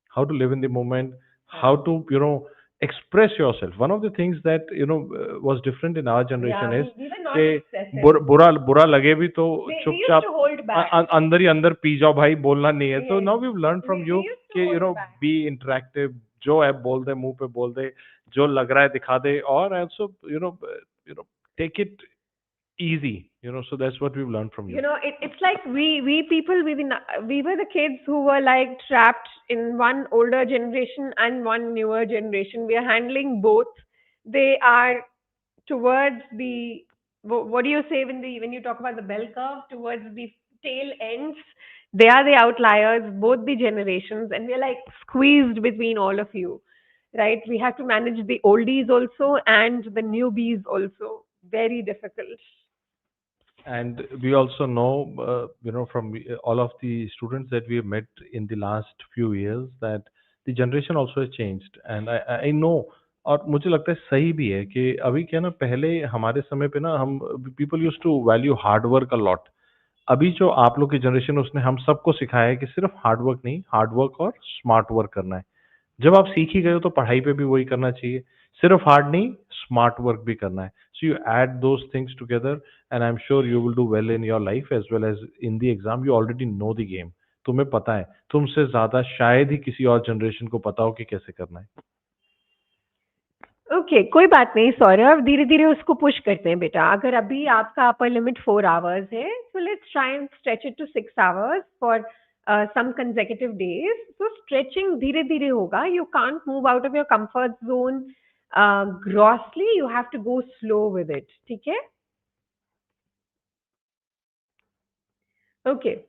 Speaker 1: how to live in the moment, how to express yourself. One of the things that was different in our generation
Speaker 2: yeah,
Speaker 1: is
Speaker 2: we were not
Speaker 1: कि
Speaker 2: excessive.
Speaker 1: बुरा बुरा लगे भी तो
Speaker 2: We used
Speaker 1: चुपचाप
Speaker 2: to hold back.
Speaker 1: अंदर ही अंदर P जाओ भाई, बोलना नहीं है. तो
Speaker 2: Yes.
Speaker 1: Now we learn from
Speaker 2: We
Speaker 1: you
Speaker 2: used to
Speaker 1: कि
Speaker 2: hold back.
Speaker 1: Be interactive. जो है बोल दे, मुंह पे बोल दे, जो लग रहा है दिखा दे, और also take it easy. So that's what we've learned from you.
Speaker 2: You know, it's like we people we were the kids who were like trapped in one older generation and one newer generation. We are handling both. They are towards the what do you say when you talk about the bell curve, towards the tail ends. They are the outliers, both the generations, and we're like squeezed between all of you, right? We have to manage the oldies also and the newbies also. Very difficult.
Speaker 1: And we also know, from all of the students that we have met in the last few years, that the generation also has changed. And I know, और मुझे लगता है सही भी है कि अभी क्या ना, पहले हमारे समय पे ना हम people use to value hard work a lot. अभी जो आप लोग की जनरेशन है उसने हम सबको सिखाया है कि सिर्फ हार्ड वर्क नहीं, हार्ड वर्क और स्मार्ट वर्क करना है. जब आप सीख ही गए हो तो पढ़ाई पे भी वही करना चाहिए. सिर्फ हार्ड नहीं, स्मार्ट वर्क भी करना है. So you add those things together and I am sure you will do well in your life as well as in the exam. You already know the game. तुम्हें पता है, तुमसे ज्यादा शायद ही किसी और जनरेशन को पता हो कि कैसे करना है.
Speaker 2: ओके, कोई बात नहीं सौरभ, धीरे धीरे उसको पुश करते हैं बेटा. अगर अभी आपका अपर लिमिट 4 आवर्स है, so let's try and stretch it to 6 hours for some consecutive days. So stretching धीरे धीरे होगा. You can't move out of your comfort zone grossly. You have to go slow with it. ठीक है? Okay.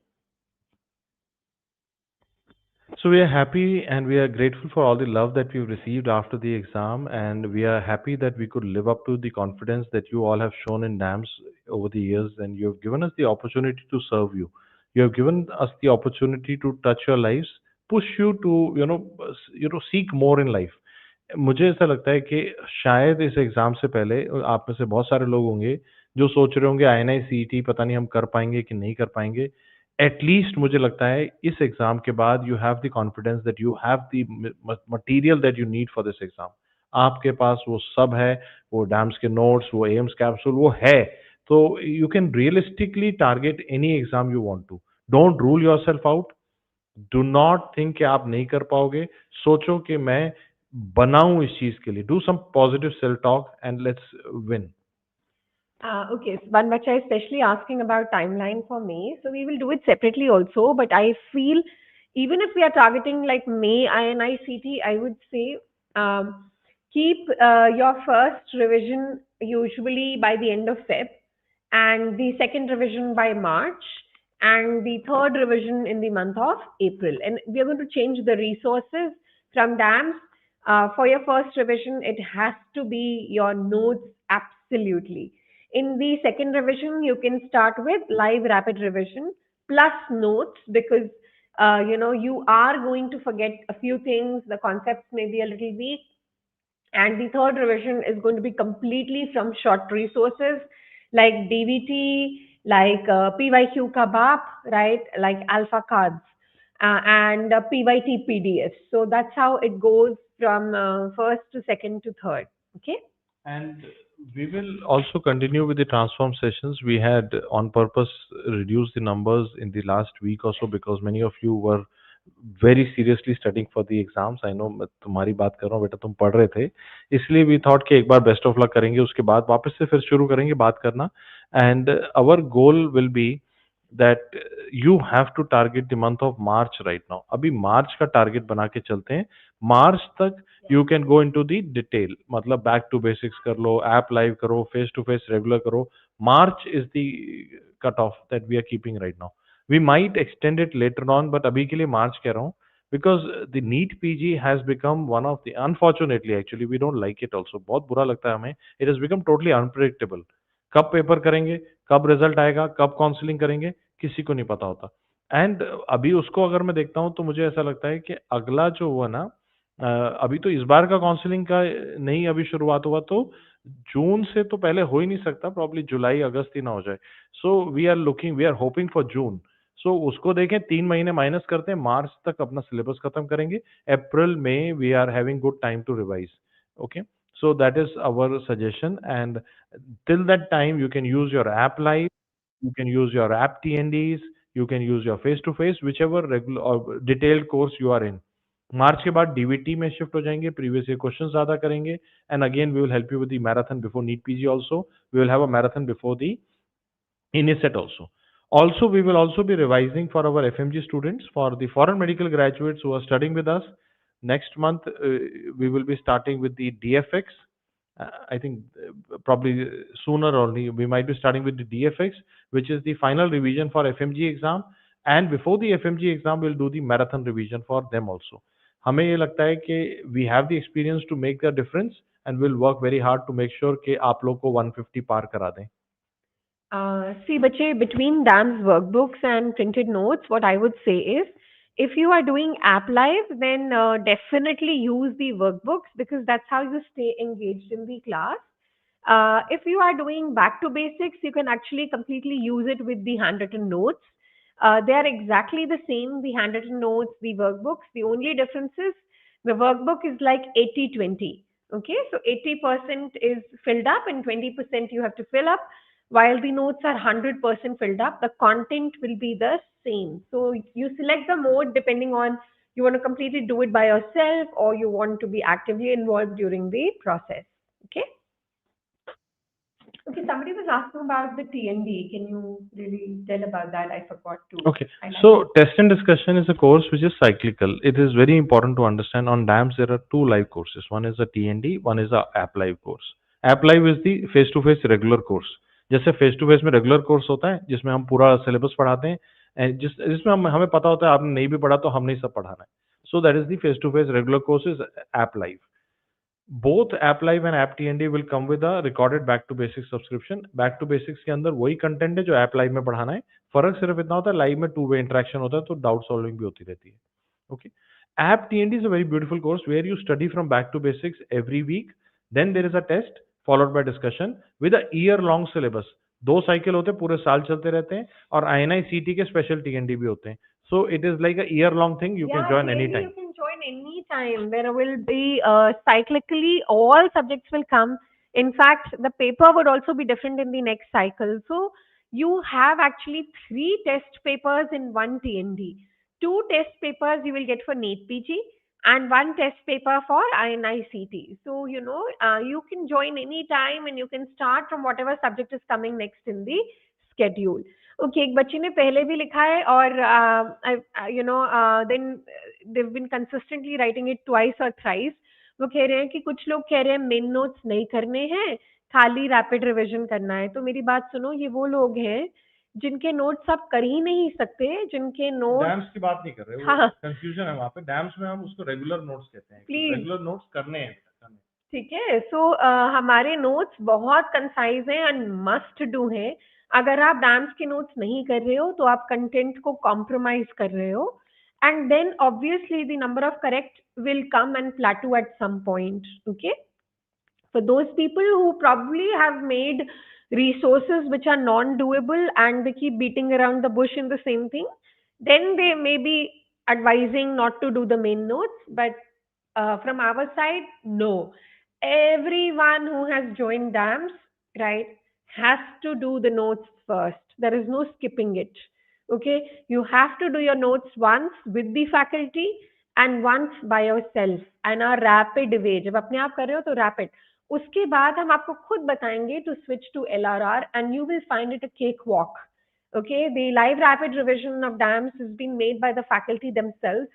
Speaker 1: So we are happy and we are grateful for all the love that we've received after the exam, and we are happy that we could live up to the confidence that you all have shown in NAMS over the years, and you have given us the opportunity to serve you. You have given us the opportunity to touch your lives, push you to seek more in life. मुझे ऐसा लगता है कि शायद इस exam से पहले आप में से बहुत सारे लोग होंगे जो सोच रहे होंगे आईएनआई सीईटी पता नहीं हम कर पाएंगे कि नहीं कर पाएंगे. एटलीस्ट मुझे लगता है इस एग्जाम के बाद you have the confidence that you have the material that you need for this exam. आपके पास वो सब है, वो डैम्स के नोट्स, वो एम्स कैप्सूल वो है. तो you can realistically target any exam you want to. Don't rule yourself out. Do not think कि आप नहीं कर पाओगे. सोचो कि मैं बनाऊं इस चीज के लिए. Do some positive self talk and let's win.
Speaker 2: Okay, so one bacha is especially asking about timeline for May. So we will do it separately also. But I feel even if we are targeting like May INICT, I would say keep your first revision usually by the end of Feb, and the second revision by March, and the third revision in the month of April. And we are going to change the resources from DAMS. For your first revision, it has to be your notes absolutely. In the second revision, you can start with live rapid revision plus notes, because you are going to forget a few things. The concepts may be a little weak. And the third revision is going to be completely from short resources like DVT, like PYQ Kabab, right? Like Alpha Cards, and PYT PDS. So that's how it goes from first to second to third. Okay.
Speaker 1: And we will also continue with the transform sessions. We had on purpose reduced the numbers in the last week or so because many of you were very seriously studying for the exams. I know मैं तुम्हारी बात कर रहा हूँ बेटा, तुम पढ़ रहे थे, इसलिए we thought कि एक बार बेस्ट ऑफ लक करेंगे, उसके बाद वापस से फिर शुरू करेंगे बात करना. And our goal will be that you have to target the month of March right now. अभी मार्च का टारगेट बना के चलते हैं. मार्च तक you can go into the detail, मतलब बैक टू बेसिक्स कर लो, ऐप लाइव करो, फेस टू फेस रेगुलर करो. March is the cut off that we are keeping right now. We might extend it later on, but अभी के लिए March कह रहा हूँ because the NEET PG has become one of the, unfortunately actually we don't like it also, बहुत बुरा लगता है हमें. It has become totally unpredictable. कब पेपर करेंगे, कब रिजल्ट आएगा, कब काउंसलिंग करेंगे, किसी को नहीं पता होता. एंड अभी उसको अगर मैं देखता हूँ तो मुझे ऐसा लगता है कि अगला जो हुआ ना, अभी तो इस बार का काउंसलिंग का नहीं अभी शुरुआत हुआ, तो जून से तो पहले हो ही नहीं सकता. प्रॉब्ली जुलाई अगस्त ही ना हो जाए. So we are hoping for June. So उसको देखें, 3 महीने माइनस करते हैं, मार्च तक अपना सिलेबस खत्म करेंगे. अप्रैल में we are having good time to revise. Okay, so that is our suggestion, and till that time you can use your app live, you can use your app TNDs, you can use your face to face, whichever regular or detailed course you are in. मार्च के बाद DVT में shift हो जाएंगे, previous year question ज्यादा करेंगे. And again we will help you with the marathon before NEET PG also. We will have a marathon before the INICET also. Also, we will also be revising for our FMG students, for the foreign medical graduates who are studying with us. Next month, we will be starting with the DFX. I think probably sooner only, we might be starting with the DFX, which is the final revision for FMG exam. And before the FMG exam, we'll do the marathon revision for them also. हमें ये लगता है कि we have the experience to make the difference, and we'll work very hard to make sure कि आप लोग को 150 पार करा दें.
Speaker 2: See, bache, between DAM's workbooks and printed notes, what I would say is, if you are doing app live, then definitely use the workbooks because that's how you stay engaged in the class. If you are doing back to basics, you can actually completely use it with the handwritten notes. They are exactly the same, the handwritten notes, the workbooks. The only difference is the workbook is like 80-20. Okay, so 80% is filled up and 20% you have to fill up, while the notes are 100% filled up. The content will be the same. So you select the mode depending on you want to completely do it by yourself or you want to be actively involved during the process. Okay. Okay, somebody was asking about the TND. Can you really tell about that? I forgot to
Speaker 1: Okay,
Speaker 2: highlight it.
Speaker 1: so test and discussion is a course which is cyclical. It is very important to understand on DAMS there are two live courses. One is a TND, one is a app live course. App live is the face to face regular course. जैसे face to face में regular course होता है जिसमें हम पूरा syllabus पढ़ाते हैं and जिसमें हमें पता होता है आपने नहीं भी पढ़ा तो हमने ही सब पढ़ाना है. So that is the face to face regular course is app live. Both app live and app TND will come with a recorded back to basics subscription. Back to basics के अंदर वही कंटेंट है जो app live में पढ़ाना है. फर्क सिर्फ इतना होता है लाइव में टू वे इंटरेक्शन होता है तो डाउट सॉल्विंग भी होती रहती है. Okay. App TND is a very beautiful course where you study from back to basics every week. Then there is a test followed by discussion with a year long syllabus. दो cycle होते हैं पूरे साल चलते रहते हैं और INICET के स्पेशल TND भी होते हैं. So it is like a year long thing you can
Speaker 2: Yeah,
Speaker 1: join
Speaker 2: TND you
Speaker 1: anytime.
Speaker 2: can join any time. There will be cyclically all subjects will come. In fact, the paper would also be different in the next cycle. So you have actually three test papers in one TND. Two test papers you will get for NEET PG and one test paper for INICT. So you can join any time and you can start from whatever subject is coming next in the schedule. Okay, एक बच्ची ने पहले भी लिखा है और then they've been consistently writing it twice और thrice. वो कह रहे हैं कि कुछ लोग कह रहे हैं मेन नोट्स नहीं करने हैं, खाली रैपिड रिवीजन करना है. तो मेरी बात सुनो, ये वो लोग हैं जिनके नोट्स आप कर ही नहीं सकते, जिनके नोट्स
Speaker 1: डैम्स की बात नहीं कर रहे, वो
Speaker 2: हाँ
Speaker 1: कंफ्यूजन है वहाँ पे. डैम्स में हम उसको रेगुलर नोट्स कहते हैं.
Speaker 2: प्लीज,
Speaker 1: रेगुलर नोट्स करने हैं.
Speaker 2: ठीक है. सो हमारे नोट्स बहुत कंसाइज हैं एंड मस्ट डू हैं. अगर आप डांस के नोट्स नहीं कर रहे हो तो आप कंटेंट को कॉम्प्रोमाइज कर रहे हो and then obviously the number of correct will come and plateau at some point. Okay, for those people who probably have made resources which are non-doable and they keep beating around the bush in the same thing, then they may be advising not to do the main notes. But from our side, no. Everyone who has joined DAMS, right, has to do the notes first. There is no skipping it. Okay, you have to do your notes once with the faculty and once by yourself and a rapid way. जब अपने आप कर रहे हो तो rapid. उसके बाद हम आपको खुद बताएंगे to switch to LRR and you will find it a cakewalk. Okay, the live rapid revision of DAMS has been made by the faculty themselves.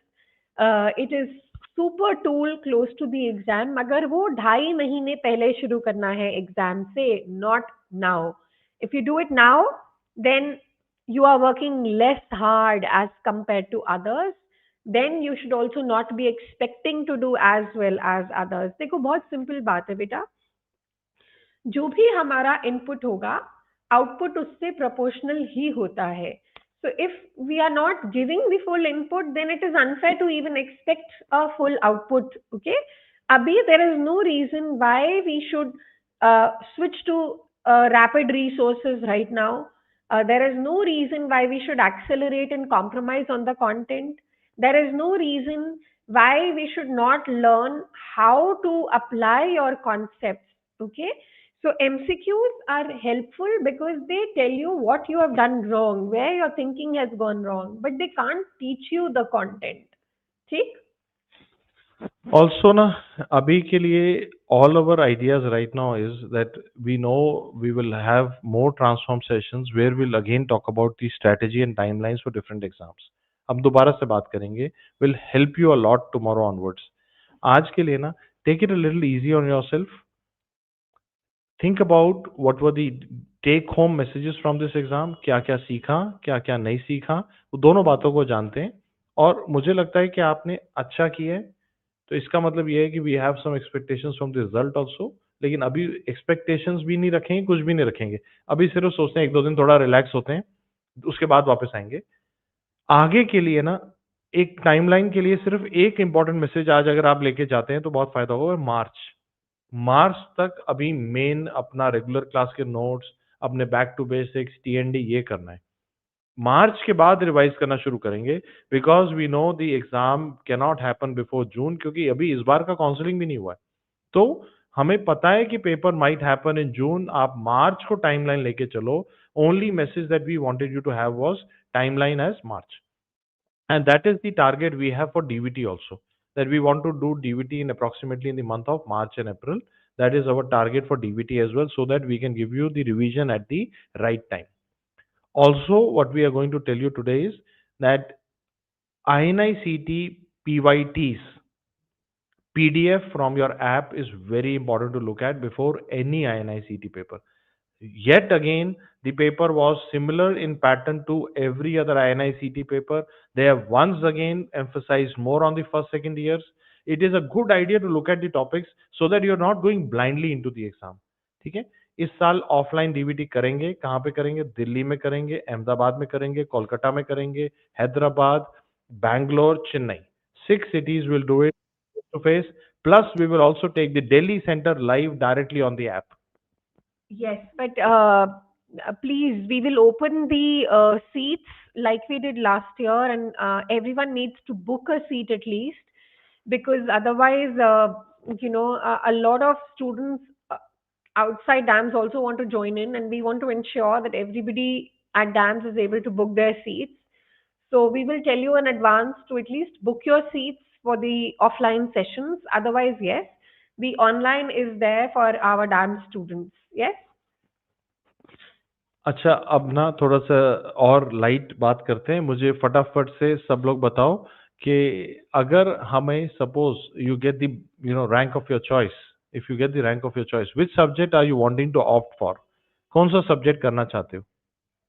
Speaker 2: It is super tool close to the exam. मगर वो 2.5 महीने पहले शुरू करना है exam से, not now. If you do it now, then you are working less hard as compared to others. Then you should also not be expecting to do as well as others. देखो बहुत simple बात है बेटा, जो भी हमारा input होगा output उससे प्रोपोर्शनल ही होता है. So if we are not giving the full input, then it is unfair to even expect a full output. Okay, abhi there is no reason why we should switch to rapid resources right now. There is no reason why we should accelerate and compromise on the content. There is no reason why we should not learn how to apply your concepts. Okay, so MCQs are helpful because they tell you what you have done wrong, where your thinking has gone wrong, but they can't teach you the content. ठीक?
Speaker 1: Also ना अभी के लिए all our ideas right now is that we know we will have more transform sessions where we'll again talk about the strategy and timelines for different exams. हम दोबारा से बात करेंगे, will help you a lot tomorrow onwards. आज के लिए ना take it a little easy on yourself. Think about what were the take home messages from this exam. क्या क्या सीखा, क्या क्या नहीं सीखा, वो दोनों बातों को जानते हैं. और मुझे लगता है कि आपने अच्छा किया है, तो इसका मतलब ये है कि we have some expectations from the result also. लेकिन अभी एक्सपेक्टेशंस भी नहीं रखेंगे, कुछ भी नहीं रखेंगे। अभी सिर्फ सोचते हैं 1-2 दिन थोड़ा रिलैक्स होते हैं, उसके बाद वापस आएँगे। आगे के लिए ना एक टाइमलाइन के लिए सिर्फ एक इम्पोर्टेंट मैसेज आज अगर आप लेके जाते हैं तो बहुत फायदा होगा, मार्च। मार्च तक अभी मेन अपना रेगुलर क्लास के नोट्स, अपने बैक टू बेसिक्स, टीएनडी ये करना है। मार्च के बाद रिवाइज करना शुरू करेंगे, because we know the exam can not happen before June, क्योंकि अभी इस बार का काउंसलिंग भी नहीं हुआ है। तो हमें पता है कि paper might happen in June, आप मार्च को टाइमलाइन लेके चलो। Only message that we wanted you to have was timeline as March, and that is the target we have for DVT also, that we want to do DVT in approximately in the month of March and April. That is our target for DVT as well, so that we can give you the revision at the right time. Also, what we are going to tell you today is that INICET PYTs PDF from your app is very important to look at before any INICET paper. Yet again, the paper was similar in pattern to every other INICET paper. They have once again emphasized more on the first, second years. It is a good idea to look at the topics so that you're not going blindly into the exam. ठीक है? इस साल offline DVT करेंगे, कहाँ पे करेंगे? दिल्ली में करेंगे, अहमदाबाद में करेंगे, कोलकाता में करेंगे, Hyderabad, Bangalore, Chennai. 6 cities will do it face to face. Plus, we will also take the Delhi center live directly on the app.
Speaker 2: Yes, but please, we will open the seats like we did last year, and everyone needs to book a seat at least, because otherwise, a lot of students outside dams also want to join in, and we want to ensure that everybody at dams is able to book their seats. So we will tell you in advance to at least book your seats for the offline sessions. Otherwise, yes, the online is there for our dam students. Yes.
Speaker 1: अच्छा, अब ना थोड़ा-सा और light बात करते हैं। मुझे फटाफट से सब लोग बताओ कि अगर हमें suppose you get the rank of your choice, if you get the rank of your choice, which subject are you wanting to opt for? कौन-सा सब्जेक्ट करना चाहते हो?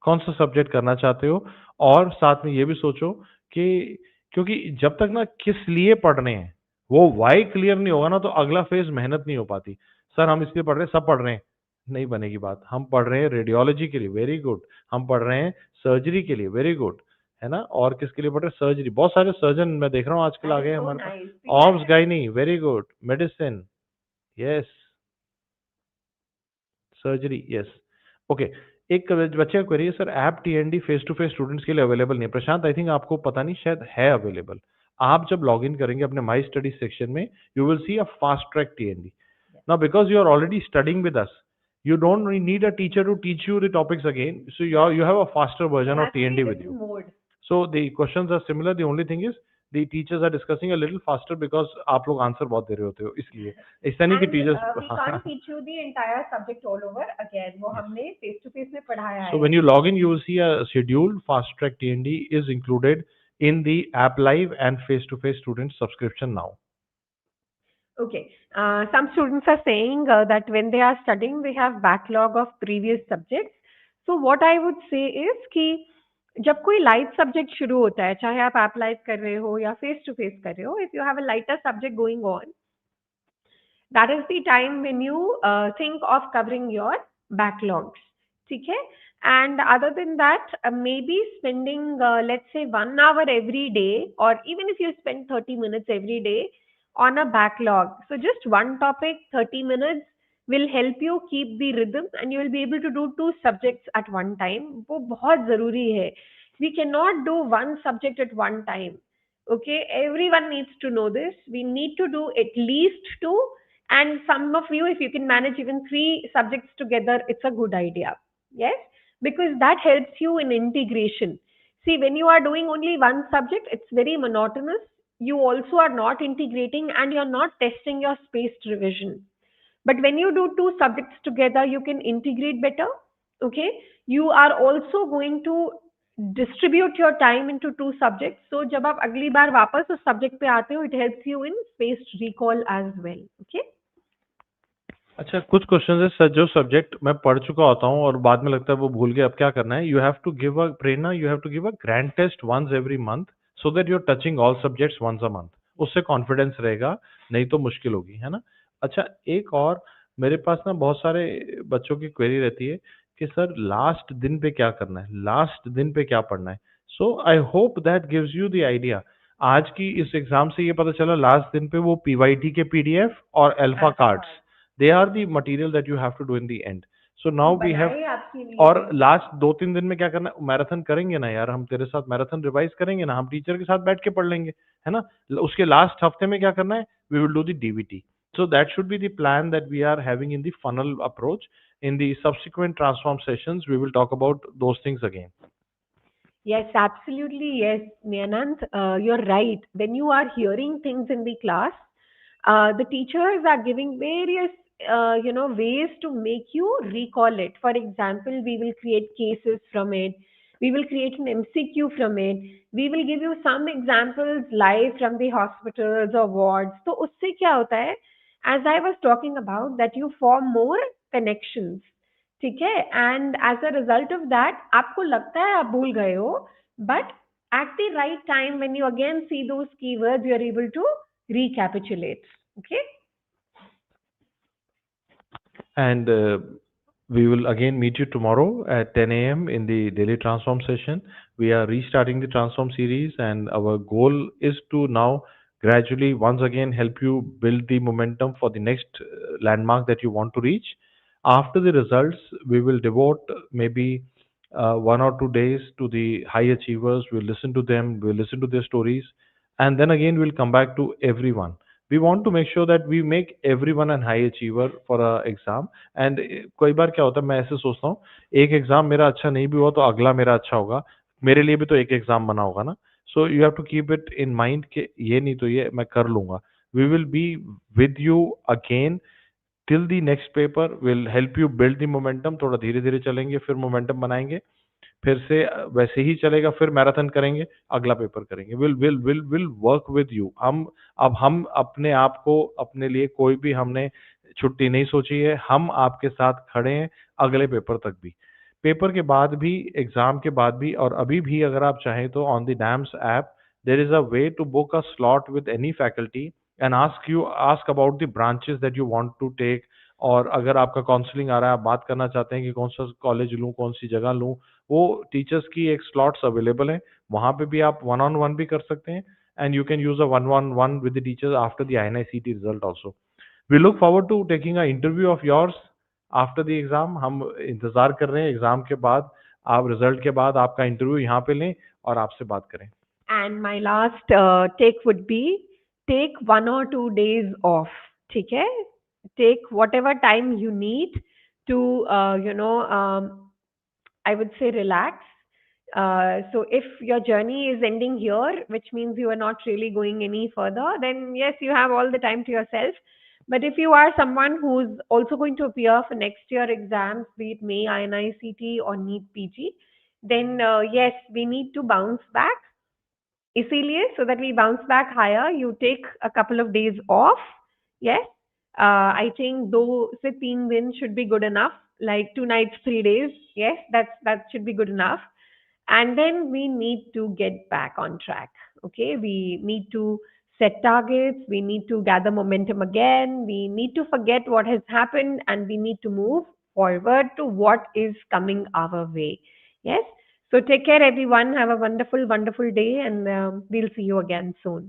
Speaker 1: कौन-सा सब्जेक्ट करना चाहते हो? और साथ में ये भी सोचो कि क्योंकि जब तक ना किस लिए पढ़ रहे हैं, वो व्हाय क्लियर नहीं होगा ना, तो अगला फेज़ मेहनत नहीं हो पाती। सर हम इसलिए पढ़ रहे हैं, सब पढ़ रहे हैं, नहीं बनेगी बात। हम पढ़ रहे हैं रेडियोलॉजी के लिए, वेरी गुड। हम पढ़ रहे हैं सर्जरी के लिए, वेरी गुड। है ना? और किसके लिए पढ़ रहे हैं? सर्जरी। बहुत सारे सर्जन मैं देख रहा हूँ आजकल आ
Speaker 2: That is
Speaker 1: गए हैं
Speaker 2: so
Speaker 1: हमारे पास।
Speaker 2: nice.
Speaker 1: Obs, gynae, very good. Medicine, yes. Surgery, yes. Okay. एक बच्चे का क्वेरी है, sir app TND face to face students के लिए अवेलेबल नहीं है। प्रशांत, आई थिंक आपको पता नहीं, शायद है अवेलेबल। आप जब लॉग इन करेंगे अपने माई स्टडी सेक्शन में, you will see a fast track TND. Now, because you are already studying with us, you don't need a teacher to teach you the topics again. So you have a faster
Speaker 2: It
Speaker 1: version of
Speaker 2: has to be
Speaker 1: TND with you.
Speaker 2: written mode.
Speaker 1: So the questions are similar. The only thing is the teachers are discussing a little faster because आप लोग answer बहुत दे रहे होते हो इसलिए। ऐसा नहीं कि
Speaker 2: And
Speaker 1: teachers
Speaker 2: we can't teach you the entire subject all over again. वो
Speaker 1: Yes.
Speaker 2: हमने face to face में पढ़ाया
Speaker 1: So
Speaker 2: है.
Speaker 1: when you log in, you will see a scheduled fast track TND is included in the app live and face to face student subscription now.
Speaker 2: Okay. Some students are saying that when they are studying, they have backlog of previous subjects. So what I would say is कि जब कोई light subject शुरू होता है, चाहे आप app live कर रहे हो या फेस टू फेस कर रहे हो, if you have a lighter subject going on, that is the time when you think of covering your backlogs. ठीक है? And other than that, maybe spending, let's say, 1 hour every day, or even if you spend 30 minutes every day on a backlog. So just one topic, 30 minutes will help you keep the rhythm, and you will be able to do two subjects at one time. वो बहुत ज़रूरी है. We cannot do one subject at one time. Okay, everyone needs to know this. We need to do at least two, and some of you, if you can manage even three subjects together, it's a good idea. Yes, because that helps you in integration. See, when you are doing only one subject, it's very monotonous. You also are not integrating, and you're not testing your spaced revision. But when you do two subjects together, you can integrate better. Okay, you are also going to distribute your time into two subjects. So जब आप अगली बार वापस उस subject पे आते हो, it helps you in spaced recall as well. Okay.
Speaker 1: अच्छा, कुछ क्वेश्चन है सर, जो सब्जेक्ट मैं पढ़ चुका होता हूँ और बाद में लगता है वो भूल गए, अब क्या करना है? You have to give a प्रेरणा, you have to give a grand test once every month, so that you are touching all subjects once a month. उससे कॉन्फिडेंस रहेगा, नहीं तो मुश्किल होगी, है ना? अच्छा, एक और मेरे पास ना बहुत सारे बच्चों की क्वेरी रहती है कि सर लास्ट दिन पे क्या करना है, लास्ट दिन पे क्या पढ़ना है। So I hope that gives you the idea. आज की इस एग्जाम से ये पता चला लास्ट दिन पे वो पीवाईटी के पीडीएफ और alpha cards, they are the material that you have to do in the end. So now we have,
Speaker 2: बनाए आपके लिए
Speaker 1: और
Speaker 2: वो।
Speaker 1: लास्ट 2-3 दिन में क्या करना है, मैराथन करेंगे ना यार, हम तेरे साथ मैराथन रिवाइज करेंगे ना, हम टीचर के साथ बैठ के पढ़ लेंगे, है ना। उसके लास्ट हफ्ते में क्या करना है, we will do the DVT. So that should be the plan that we are having in the funnel approach. In the subsequent transform sessions, we will talk about those things again.
Speaker 2: Yes, absolutely. Yes, Nyanand, you're right. When you are hearing things in the class, the teachers are giving various, ways to make you recall it. For example, we will create cases from it. We will create an MCQ from it. We will give you some examples live from the hospitals or wards. So, usse kya hota hai? As I was talking about, that you form more connections. ठीक है, and as a result of that आपको लगता है आप भूल गए हो, but at the right time when you again see those keywords you are able to recapitulate. Okay.
Speaker 1: And we will again meet you tomorrow at 10 a.m. in the daily transform session. We are restarting the transform series, and our goal is to now gradually once again help you build the momentum for the next landmark that you want to reach. After the results, we will devote maybe 1 or 2 days to the high achievers. We'll listen to them, we'll listen to their stories, and then again we'll come back to everyone. We want to make sure that we make everyone an high achiever for a exam. And कई बार क्या होता है, मैं ऐसे सोचता हूँ, एक exam मेरा अच्छा नहीं भी हुआ तो अगला मेरा अच्छा होगा, मेरे लिए भी तो एक एग्जाम बना होगा ना। So you have to keep it in mind कि ये नहीं तो ये मैं कर लूंगा। We will be with you again till the next paper, will help you build the momentum. थोड़ा धीरे धीरे चलेंगे, फिर मोमेंटम बनाएंगे, फिर से वैसे ही चलेगा, फिर मैराथन करेंगे, अगला पेपर करेंगे। Will work with you. हम अपने आप को, अपने लिए कोई भी हमने छुट्टी नहीं सोची है, हम आपके साथ खड़े हैं अगले पेपर तक भी, पेपर के बाद भी, एग्जाम के बाद भी, और अभी भी अगर आप चाहें तो on the DAMS app there is a way to book a slot with any faculty and ask about the branches that you want to take. और अगर आपका काउंसलिंग आ रहा है, आप बात करना चाहते हैं कि कौन सा कॉलेज लूँ, कौन सी जगह लूँ, वो टीचर्स की एक स्लॉट्स अवेलेबल है, वहाँ पे भी आप वन ऑन वन भी कर सकते हैं। And you can use a one on one with the teachers after the INICET result also. We look forward to taking a interview of yours after the exam. हम इंतजार कर रहे हैं exam के बाद, आप रिजल्ट के बाद आपका इंटरव्यू यहाँ पे लें और आपसे बात करें।
Speaker 2: And my last take would be, take 1 or 2 days off. ठीक है, take whatever time you need to I would say relax. So if your journey is ending here, which means you are not really going any further, then yes, you have all the time to yourself. But if you are someone who's also going to appear for next year exams, be it May, INICT or NEET PG, then yes, we need to bounce back. इसीलिए so that we bounce back higher, you take a couple of days off. Yes, I think 2 से 3 दिन should be good enough. Like 2 nights, 3 days. Yes, that should be good enough. And then we need to get back on track. Okay, we need to set targets. We need to gather momentum again. We need to forget what has happened, and we need to move forward to what is coming our way. Yes. So take care, everyone. Have a wonderful, wonderful day, and we'll see you again soon.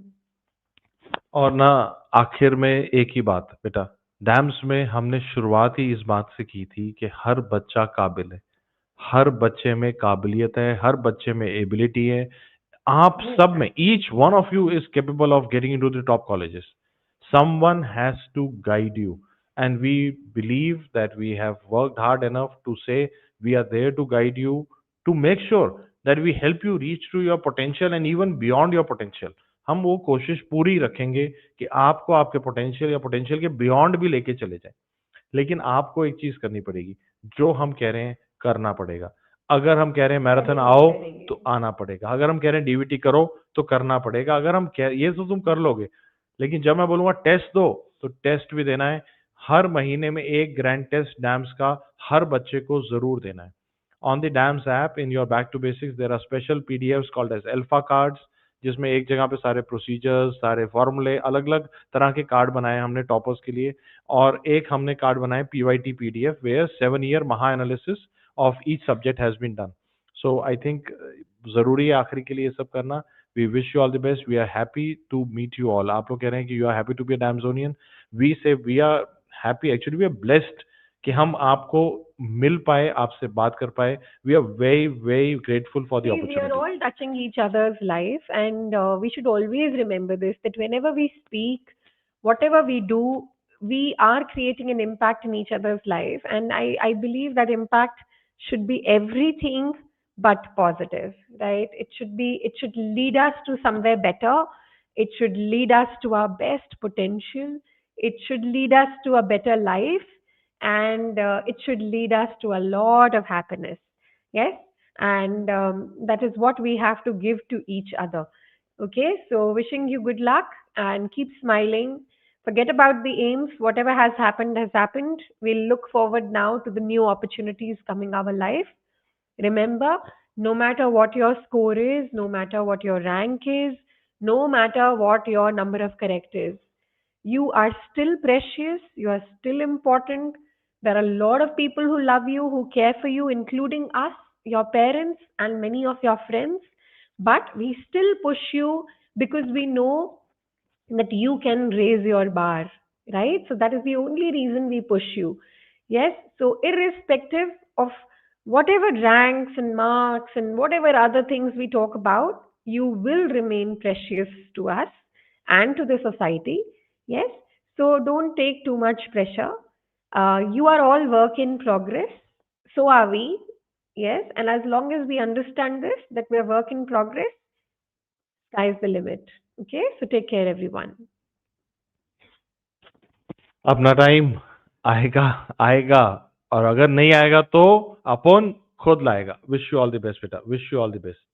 Speaker 1: और ना, आखिर में एक ही बात बेटा, dams में हमने शुरुआत ही इस बात से की थी कि हर बच्चा काबिल है, हर बच्चे में काबिलियत है, हर बच्चे में एबिलिटी है। आप सब में, each one of you is capable of getting into the top colleges. Someone has to guide you, and we believe that we have worked hard enough to say we are there to guide you, to make sure that we help you reach to your potential and even beyond your potential. हम वो कोशिश पूरी रखेंगे कि आपको आपके potential या potential के बियॉन्ड भी लेके चले जाएं। लेकिन आपको एक चीज करनी पड़ेगी, जो हम कह रहे हैं करना पड़ेगा। अगर हम कह रहे हैं मैराथन
Speaker 2: जरूर
Speaker 1: आओ
Speaker 2: करेंगे।
Speaker 1: तो आना पड़ेगा, अगर हम कह रहे हैं डीवीटी करो तो करना पड़ेगा, अगर हम कह ये तो तुम कर लोगे, लेकिन जब मैं बोलूंगा टेस्ट दो तो टेस्ट भी देना है। हर महीने में एक ग्रैंड टेस्ट डैम्स का हर बच्चे को जरूर देना है। On the DAMS app, in your Back to Basics, there are special PDFs called as alpha cards. जिसमें एक जगह पे सारे प्रोसीजर्स, सारे फॉर्मूले, अलग अलग तरह के कार्ड बनाए हमने टॉपर्स के लिए। और एक हमने कार्ड बनाए PYT PDF वेयर 7 year महा analysis of each subject has been done. So I think जरूरी है आखिरी के लिए ये सब करना। We wish you all the best, we are happy to meet you all. आप लोग कह रहे हैं कि you are happy to be a Damsonian, we say we are happy, actually we are blessed कि हम आपको मिल पाए, आपसे बात कर पाए। We are very very grateful for the
Speaker 2: See, we are
Speaker 1: opportunity.
Speaker 2: all touching each other's life, and we should always remember this, that whenever we speak, whatever we do, we are creating an impact in each other's life. And I believe that impact should be everything but positive, right? It should lead us to somewhere better. It should lead us to our best potential. It should lead us to a better life, and it should lead us to a lot of happiness. Yes, and that is what we have to give to each other. Okay, so wishing you good luck and keep smiling. Forget about the aims. Whatever has happened has happened. We'll look forward now to the new opportunities coming our life. Remember, no matter what your score is, no matter what your rank is, no matter what your number of correct is, you are still precious, you are still important. There are a lot of people who love you, who care for you, including us, your parents, and many of your friends. But we still push you because we know that you can raise your bar, right? So that is the only reason we push you. Yes, so irrespective of whatever ranks and marks and whatever other things we talk about, you will remain precious to us and to the society. Yes, so don't take too much pressure. You are all work in progress, so are we. Yes, and as long as we understand this, that we are work in progress, sky's the limit. Okay, so take care, everyone.
Speaker 1: अपना time आएगा, आएगा, और अगर नहीं आएगा तो अपन खुद लाएगा। Wish you all the best बेटा, wish you all the best.